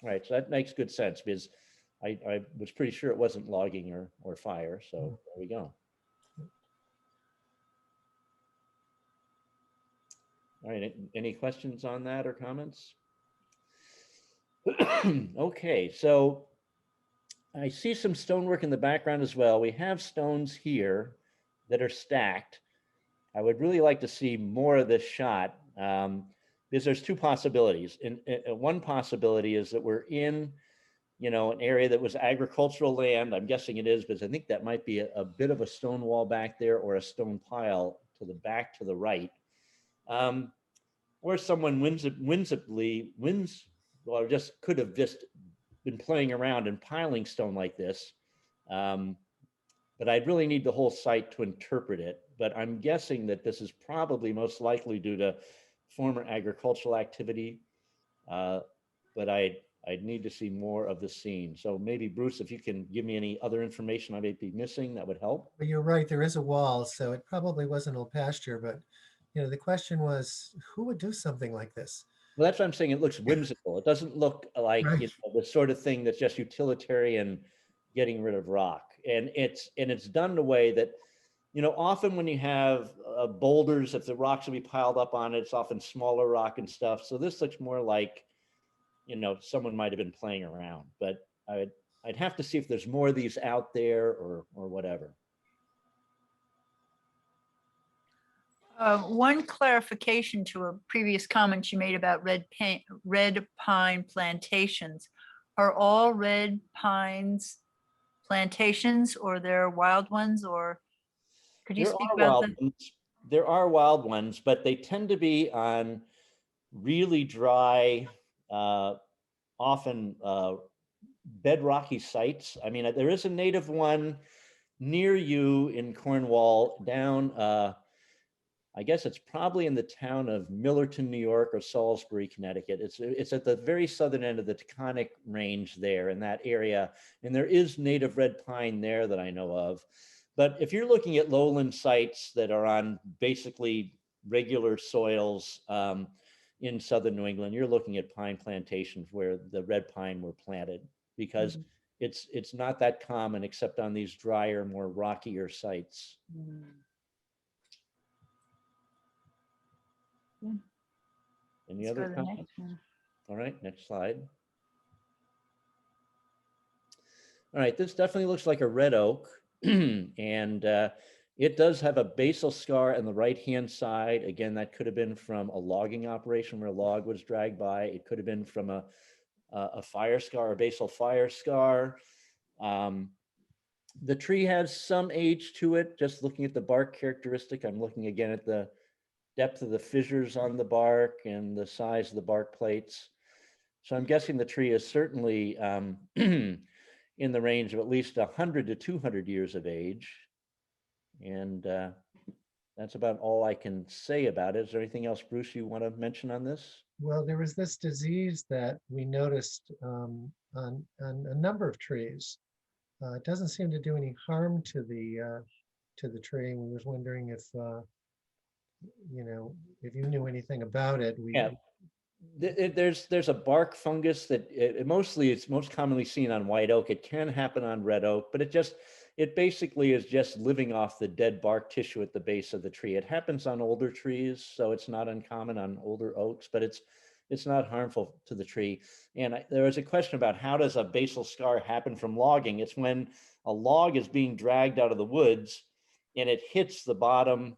All right, so that makes good sense, because I was pretty sure it wasn't logging or fire. So there we go. All right, any questions on that or comments? Okay, so I see some stonework in the background as well. We have stones here that are stacked. I would really like to see more of this shot, because there's two possibilities. And one possibility is that we're in, you know, an area that was agricultural land. I'm guessing it is, because I think that might be a bit of a stone wall back there or a stone pile to the back to the right. Or someone or just could have just been playing around and piling stone like this. But I'd really need the whole site to interpret it. But I'm guessing that this is probably most likely due to former agricultural activity. But I'd need to see more of the scene. So maybe Bruce, if you can give me any other information I may be missing, that would help. But you're right, there is a wall, so it probably wasn't old pasture, but you know, the question was, who would do something like this? Well, that's what I'm saying. It looks whimsical. It doesn't look like, Right. you know, the sort of thing that's just utilitarian, getting rid of rock. And it's done in a way that, you know, often when you have boulders, if the rocks will be piled up on it, it's often smaller rock and stuff. So this looks more like, you know, someone might have been playing around. But I'd have to see if there's more of these out there or whatever. One clarification to a previous comment you made about red pine plantations. Are all red pines plantations, or they're wild ones, or could you speak about that? There are wild ones, but they tend to be on really dry, often bedrocky sites. I mean, there is a native one near you in Cornwall down, I guess it's probably in the town of Millerton, New York, or Salisbury, Connecticut. It's at the very southern end of the Taconic Range there in that area. And there is native red pine there that I know of. But if you're looking at lowland sites that are on basically regular soils, in southern New England, you're looking at pine plantations where the red pine were planted, because it's not that common except on these drier, more rockier sites. Any Let's go other to the comments? next one. All right, next slide. All right, this definitely looks like a red oak, and it does have a basal scar on the right-hand side. Again, that could have been from a logging operation where a log was dragged by. It could have been from a fire scar, a basal fire scar. The tree has some age to it. Just looking at the bark characteristic, I'm looking again at the depth of the fissures on the bark and the size of the bark plates. So I'm guessing the tree is certainly in the range of at least 100 to 200 years of age. And that's about all I can say about it. Is there anything else, Bruce, you want to mention on this? Well, there was this disease that we noticed on a number of trees. It doesn't seem to do any harm to the tree. We was wondering if if you knew anything about it. Yeah. There's a bark fungus that it's most commonly seen on white oak. It can happen on red oak, but it basically is just living off the dead bark tissue at the base of the tree. It happens on older trees, so it's not uncommon on older oaks, but it's not harmful to the tree. And there was a question about how does a basal scar happen from logging? It's when a log is being dragged out of the woods and it hits the bottom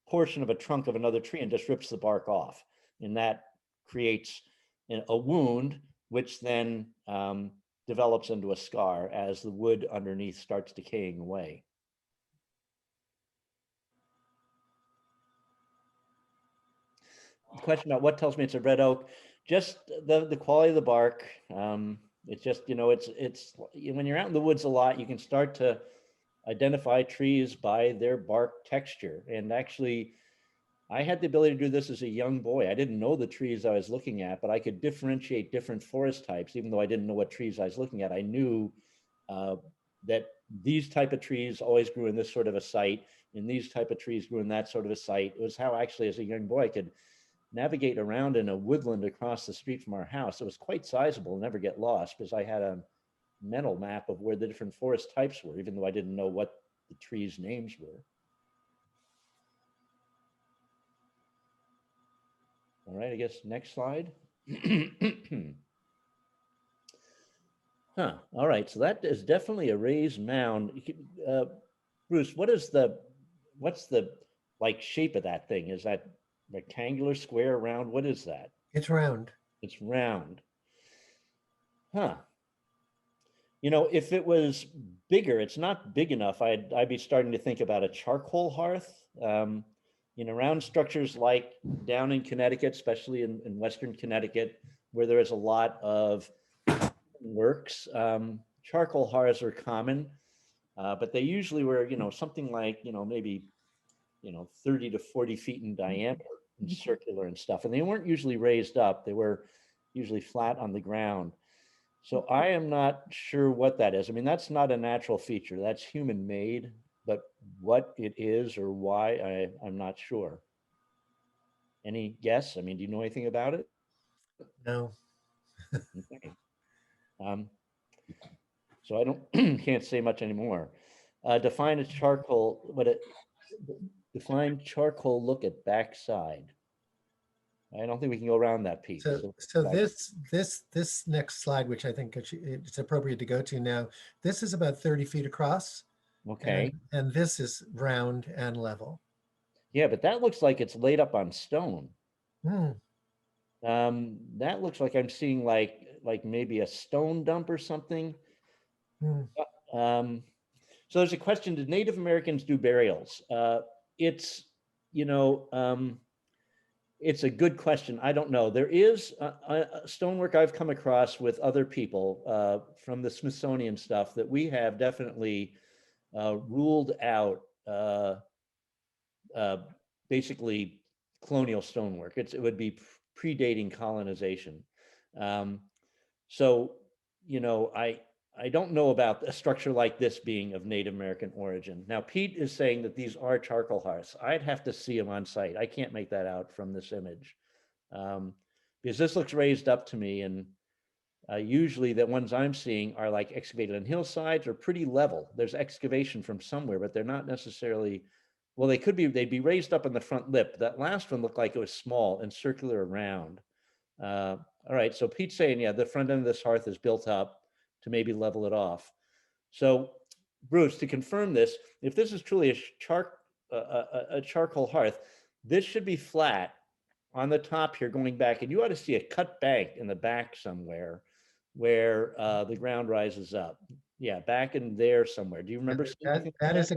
portion of a trunk of another tree and just rips the bark off. And that creates a wound, which then develops into a scar as the wood underneath starts decaying away. The question about what tells me it's a red oak, just the quality of the bark. It's just, it's when you're out in the woods a lot, you can start to identify trees by their bark texture. And actually, I had the ability to do this as a young boy. I didn't know the trees I was looking at, but I could differentiate different forest types, even though I didn't know what trees I was looking at. I knew that these type of trees always grew in this sort of a site, and these type of trees grew in that sort of a site. It was how actually, as a young boy, I could navigate around in a woodland across the street from our house. It was quite sizable and never get lost because I had a mental map of where the different forest types were, even though I didn't know what the trees' names were. All right, I guess next slide. All right, so that is definitely a raised mound. Bruce, what's the like shape of that thing? Is that rectangular, square, round? What is that? It's round. It's round. If it was bigger, it's not big enough. I'd be starting to think about a charcoal hearth. Round structures like down in Connecticut, especially in Western Connecticut, where there is a lot of works, charcoal hearths are common, but they usually were, something like, maybe, 30 to 40 feet in diameter and circular and stuff. And they weren't usually raised up. They were usually flat on the ground. So I am not sure what that is. I mean, that's not a natural feature. That's human made, but what it is or why, I'm not sure. Any guess? I mean, do you know anything about it? No. Okay. So I can't say much anymore. Define charcoal look at backside. I don't think we can go around that piece. So this next slide, which I think it's appropriate to go to now, this is about 30 feet across. Okay. And this is round and level. Yeah, but that looks like it's laid up on stone. Hmm. That looks like I'm seeing like maybe a stone dump or something. Hmm. So there's a question: did Native Americans do burials? It's it's a good question. I don't know. There is stonework I've come across with other people from the Smithsonian stuff that we have definitely ruled out basically colonial stonework. It would be predating colonization. So, I don't know about a structure like this being of Native American origin. Now, Pete is saying that these are charcoal hearths. I'd have to see them on site. I can't make that out from this image. Because this looks raised up to me, and usually the ones I'm seeing are like excavated on hillsides or pretty level. There's excavation from somewhere, but they're not necessarily, well, they'd be raised up on the front lip. That last one looked like it was small and circular around. All right, so Pete's saying, yeah, the front end of this hearth is built up to maybe level it off. So Bruce, to confirm this, if this is truly a charcoal hearth, this should be flat on the top here going back, and you ought to see a cut bank in the back somewhere where the ground rises up. Yeah, back in there somewhere. Do you remember seeing anything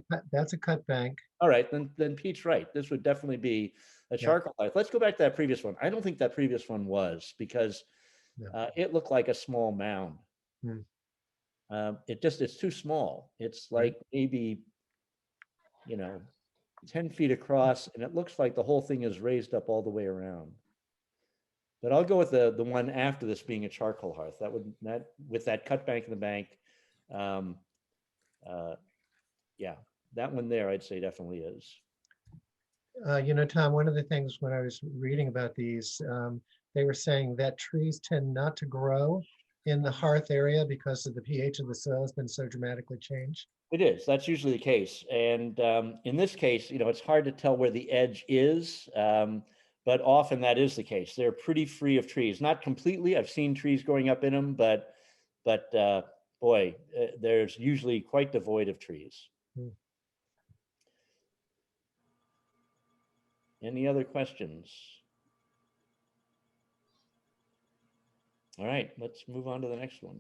like That's a cut bank. All right, then Pete's right. This would definitely be a charcoal hearth. Let's go back to that previous one. I don't think that previous one was, because it looked like a small mound. Hmm. It's too small. It's like maybe, 10 feet across, and it looks like the whole thing is raised up all the way around. But I'll go with the one after this being a charcoal hearth. That with that cut bank in the bank. Yeah, that one there, I'd say definitely is. Tom, one of the things when I was reading about these, they were saying that trees tend not to grow in the hearth area because of the pH of the soil has been so dramatically changed. It is. That's usually the case. And in this case, it's hard to tell where the edge is, but often that is the case. They're pretty free of trees. Not completely. I've seen trees growing up in them, but boy, there's usually quite devoid of trees. Hmm. Any other questions? All right, let's move on to the next one.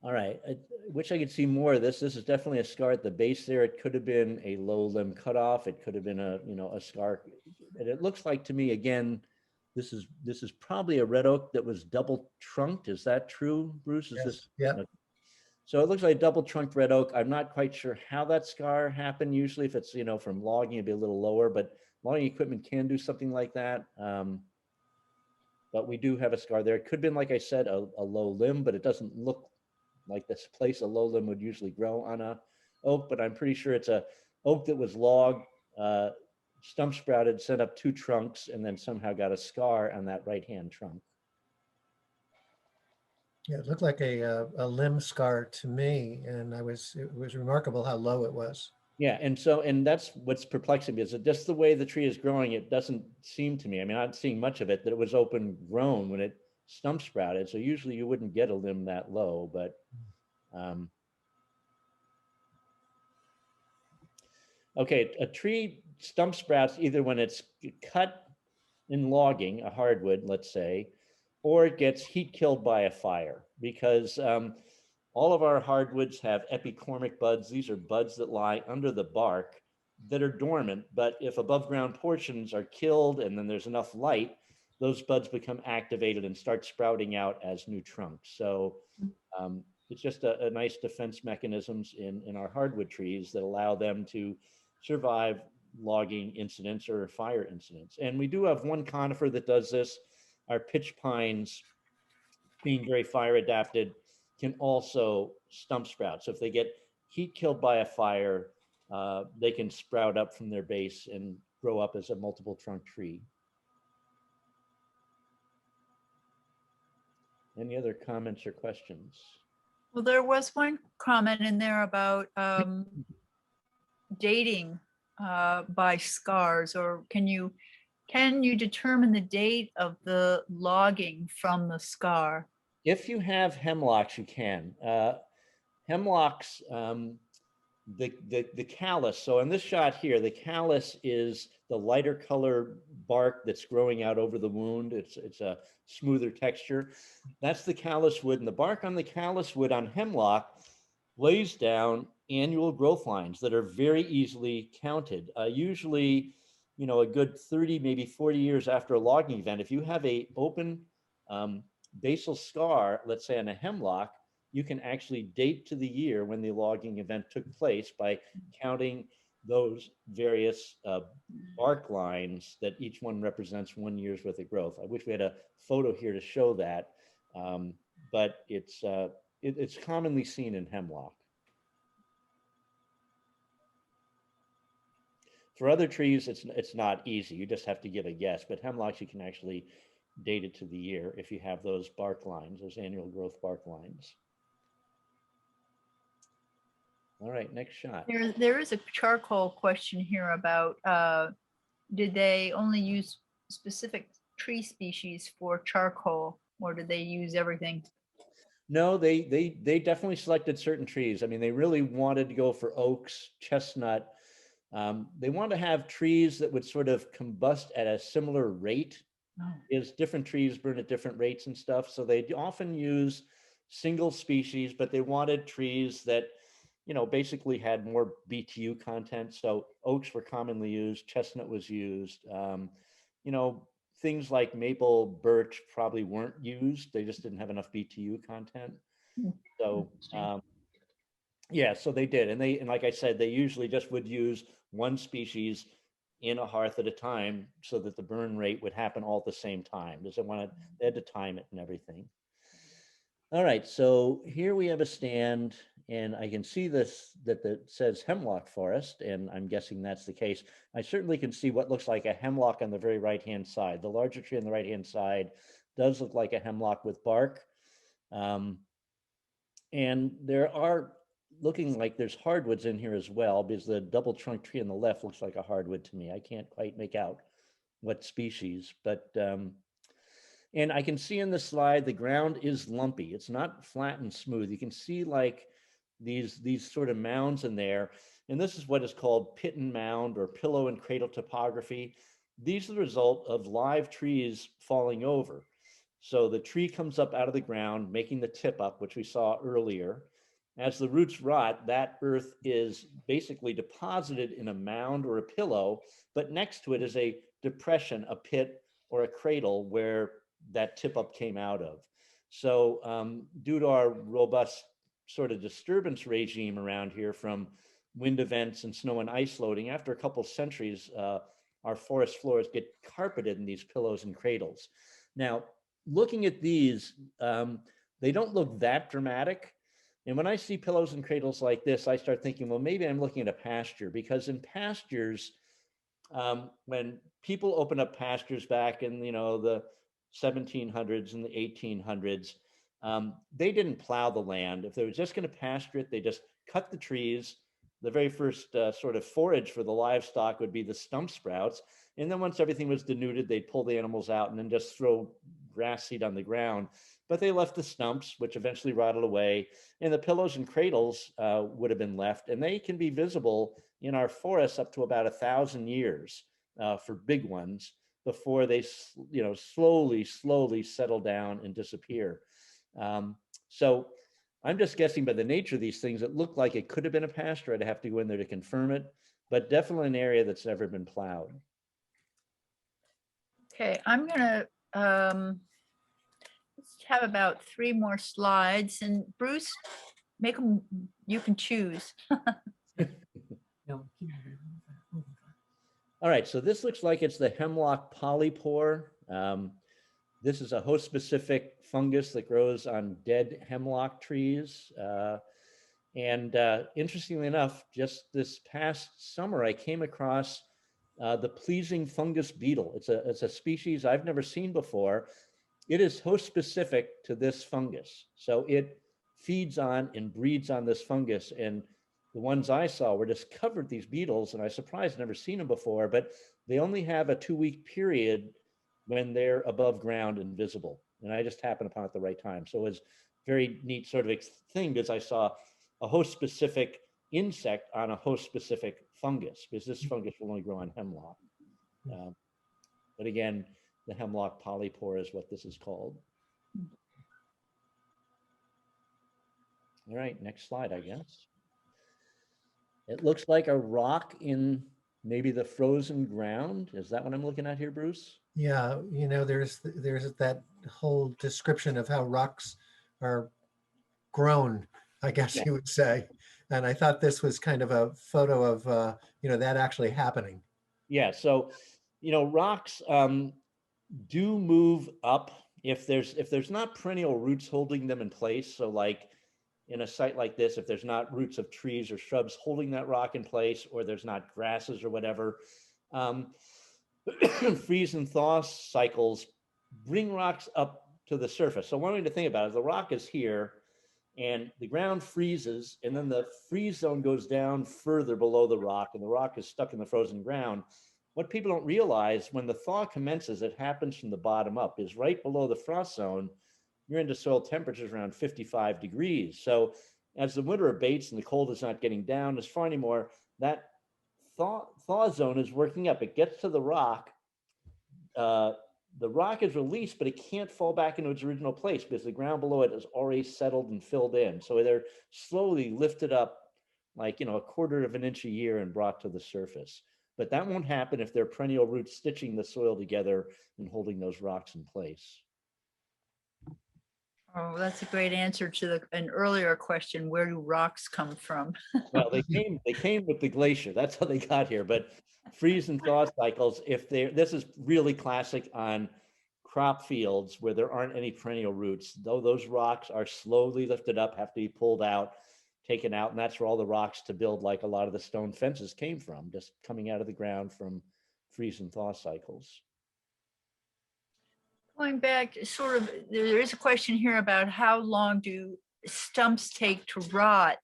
All right, I wish I could see more of this. This is definitely a scar at the base there. It could have been a low limb cutoff. It could have been a scar. And it looks like to me, again, this is probably a red oak that was double trunked. Is that true, Bruce? Is this? Yeah. So it looks like double trunked red oak. I'm not quite sure how that scar happened. Usually if it's, from logging, it'd be a little lower, but logging equipment can do something like that. But we do have a scar there. It could have been, like I said, a low limb, but it doesn't look like this place a low limb would usually grow on a oak, but I'm pretty sure it's a oak that was logged, stump sprouted, sent up 2 trunks, and then somehow got a scar on that right-hand trunk. Yeah, it looked like a limb scar to me, and it was remarkable how low it was. Yeah, and that's what's perplexing me, is that just the way the tree is growing, it doesn't seem to me, I'm not seeing much of it, that it was open grown when it stump sprouted. So usually you wouldn't get a limb that low, but okay, a tree stump sprouts either when it's cut in logging, a hardwood, let's say, or it gets heat killed by a fire, because all of our hardwoods have epicormic buds. These are buds that lie under the bark that are dormant, but if above ground portions are killed and then there's enough light, those buds become activated and start sprouting out as new trunks. So it's just a nice defense mechanisms in our hardwood trees that allow them to survive logging incidents or fire incidents. And we do have one conifer that does this. Our pitch pines, being very fire adapted, can also stump sprout. So if they get heat killed by a fire, they can sprout up from their base and grow up as a multiple trunk tree. Any other comments or questions? Well, there was one comment in there about dating by scars, or can you determine the date of the logging from the scar? If you have hemlocks, you can. Hemlocks, the callus. So in this shot here, the callus is the lighter color bark that's growing out over the wound. It's a smoother texture. That's the callus wood, and the bark on the callus wood on hemlock lays down annual growth lines that are very easily counted. Usually, a good 30, maybe 40 years after a logging event, if you have a open basal scar, let's say on a hemlock, you can actually date to the year when the logging event took place by counting those various bark lines that each one represents 1 year's worth of growth. I wish we had a photo here to show that, but it's commonly seen in hemlock. For other trees, it's not easy. You just have to give a guess. But hemlocks, you can actually date it to the year if you have those bark lines, those annual growth bark lines. All right, next shot. There is a charcoal question here about did they only use specific tree species for charcoal, or did they use everything? No, they definitely selected certain trees. I mean, they really wanted to go for oaks, chestnut. They wanted to have trees that would sort of combust at a similar rate. Is different trees burn at different rates and stuff. So they often use single species, but they wanted trees that, you know, basically had more BTU content. So oaks were commonly used, chestnut was used. You know, things like maple, birch probably weren't used. They just didn't have enough BTU content. So yeah, so they did. And like I said, they usually just would use one species in a hearth at a time so that the burn rate would happen all at the same time. They had to time it and everything. All right, so here we have a stand, and I can see this that says Hemlock Forest, and I'm guessing that's the case. I certainly can see what looks like a hemlock on the very right-hand side. The larger tree on the right-hand side does look like a hemlock with bark. And there are looking like there's hardwoods in here as well, because the double trunk tree on the left looks like a hardwood to me. I can't quite make out what species, but and I can see in the slide, the ground is lumpy. It's not flat and smooth. You can see like these sort of mounds in there. And this is what is called pit and mound or pillow and cradle topography. These are the result of live trees falling over. So the tree comes up out of the ground, making the tip up, which we saw earlier. As the roots rot, that earth is basically deposited in a mound or a pillow, but next to it is a depression, a pit or a cradle where that tip up came out of. So due to our robust sort of disturbance regime around here from wind events and snow and ice loading, after a couple centuries, our forest floors get carpeted in these pillows and cradles. Now, looking at these, they don't look that dramatic. And when I see pillows and cradles like this, I start thinking, well, maybe I'm looking at a pasture, because in pastures, when people opened up pastures back in, you know, the 1700s and the 1800s, they didn't plow the land. If they were just going to pasture it, they just cut the trees. The very first sort of forage for the livestock would be the stump sprouts. And then once everything was denuded, they'd pull the animals out and then just throw grass seed on the ground. But they left the stumps, which eventually rotted away. And the pillows and cradles would have been left. And they can be visible in our forests up to about 1,000 years for big ones before they, you know, slowly settle down and disappear. So I'm just guessing by the nature of these things, it looked like it could have been a pasture. I'd have to go in there to confirm it, but definitely an area that's never been plowed. Okay, I'm gonna let's have about 3 more slides, and Bruce, make them, you can choose. All right, so this looks like it's the Hemlock Polypore. This is a host-specific fungus that grows on dead hemlock trees. And interestingly enough, just this past summer, I came across the pleasing fungus beetle. It's a species I've never seen before. It is host-specific to this fungus. So it feeds on and breeds on this fungus. And the ones I saw were just covered these beetles, and I was surprised I'd never seen them before, but they only have a 2-week period when they're above ground and visible. And I just happened upon it at the right time. So it was very neat sort of thing, because I saw a host-specific insect on a host-specific fungus, because this fungus will only grow on hemlock. But again, the Hemlock Polypore is what this is called. All right, next slide, I guess. It looks like a rock in maybe the frozen ground. Is that what I'm looking at here, Bruce? Yeah, you know, there's that whole description of how rocks are grown, I guess you would say. And I thought this was kind of a photo of, you know, that actually happening. Yeah, so, you know, rocks do move up if there's not perennial roots holding them in place. So like in a site like this if there's not roots of trees or shrubs holding that rock in place, or there's not grasses or whatever. Freeze and thaw cycles bring rocks up to the surface. So one way to think about it, the rock is here and the ground freezes, and then the freeze zone goes down further below the rock, and the rock is stuck in the frozen ground. What people don't realize, when the thaw commences, it happens from the bottom up, is right below the frost zone. You're into soil temperatures around 55 degrees. So as the winter abates and the cold is not getting down as far anymore, that thaw zone is working up. It gets to the rock. The rock is released, but it can't fall back into its original place because the ground below it is already settled and filled in. So they're slowly lifted up like, a quarter of an inch a year and brought to the surface. But that won't happen if they're perennial roots stitching the soil together and holding those rocks in place. Oh, that's a great answer to an earlier question. Where do rocks come from? Well, they came with the glacier. That's how they got here. But freeze and thaw cycles, this is really classic on crop fields where there aren't any perennial roots. Though those rocks are slowly lifted up, have to be pulled out, taken out, and that's where all the rocks to build like a lot of the stone fences came from, just coming out of the ground from freeze and thaw cycles. Going back, sort of, there is a question here about how long do stumps take to rot?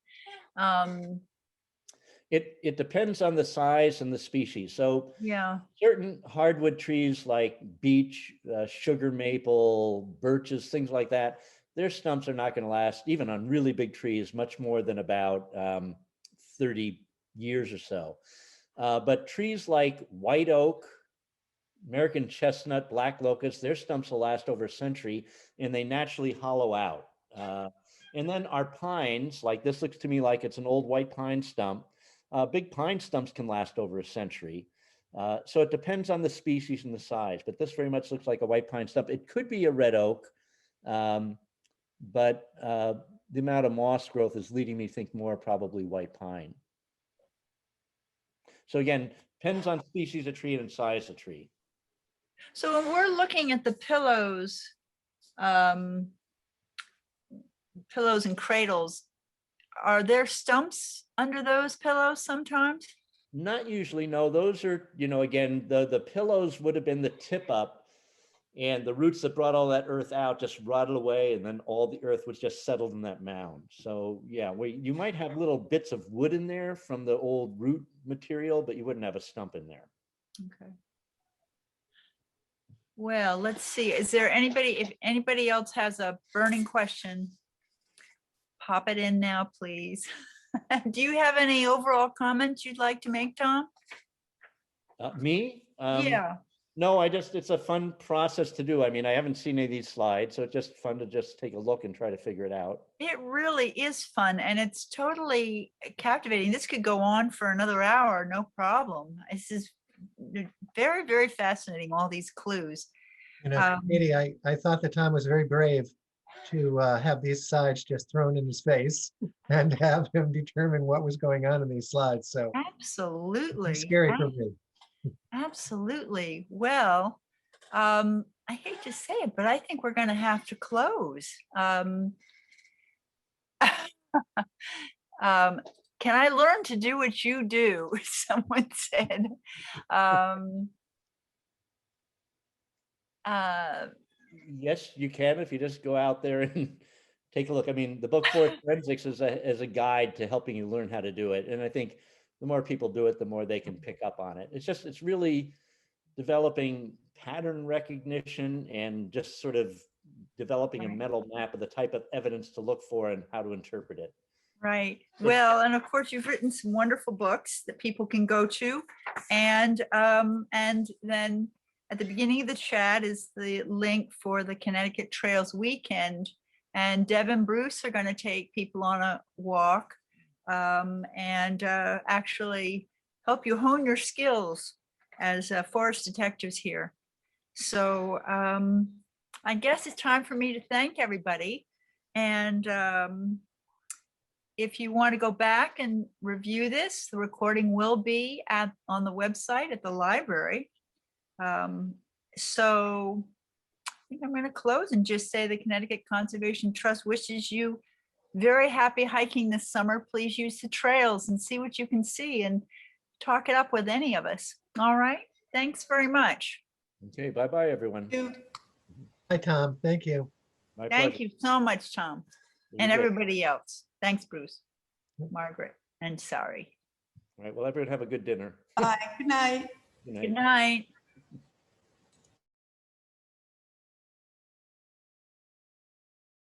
It depends on the size and the species. So Yeah, certain hardwood trees like beech, sugar maple, birches, things like that, their stumps are not going to last, even on really big trees, much more than about 30 years or so. But trees like white oak, American chestnut, black locust, their stumps will last over a century and they naturally hollow out. And then our pines, like this looks to me like it's an old white pine stump. Big pine stumps can last over a century. So it depends on the species and the size, but this very much looks like a white pine stump. It could be a red oak, but the amount of moss growth is leading me to think more probably white pine. So again, depends on species of tree and size of tree. so when we're looking at the pillows and cradles, are there stumps under those pillows sometimes? Not usually, no. Those are, again, the pillows would have been the tip up, and the roots that brought all that earth out just rotted away, and then all the earth was just settled in that mound. So yeah, you might have little bits of wood in there from the old root material, but you wouldn't have a stump in there. Okay. Well, let's see. Is there anybody, if anybody else has a burning question, pop it in now, please. Do you have any overall comments you'd like to make, Tom? Me? Yeah. No, it's a fun process to do. I mean, I haven't seen any of these slides, so it's just fun to just take a look and try to figure it out. It really is fun and it's totally captivating. This could go on for another hour, no problem. This is very, very fascinating, all these clues. Katie, I thought that Tom was very brave to have these slides just thrown in his face and have him determine what was going on in these slides. So Absolutely. it's scary for me. Absolutely. Well, I hate to say it, but I think we're going to have to close. Can I learn to do what you do? Someone said. Yes, you can if you just go out there and take a look. I mean, the book Forest Forensics is a guide to helping you learn how to do it. And I think the more people do it, the more they can pick up on it. It's really developing pattern recognition and just sort of developing a mental map of the type of evidence to look for and how to interpret it. Right. Well, and of course, you've written some wonderful books that people can go to. And then at the beginning of the chat is the link for the Connecticut Trails Weekend. And Deb and Bruce are going to take people on a walk and actually help you hone your skills as forest detectives here. So I guess it's time for me to thank everybody. And if you want to go back and review this, the recording will be on the website at the library. So I think I'm going to close and just say the Connecticut Conservation Trust wishes you very happy hiking this summer, please use the trails and see what you can see and talk it up with any of us. All right. Thanks very much. Okay, bye-bye, everyone. Hi, Tom. Thank you. My Thank pleasure. you so much, Tom, You and bet. everybody else. Thanks, Bruce, Margaret, and sorry. All right, well, everyone have a good dinner. Bye, good night. Good night. Good night.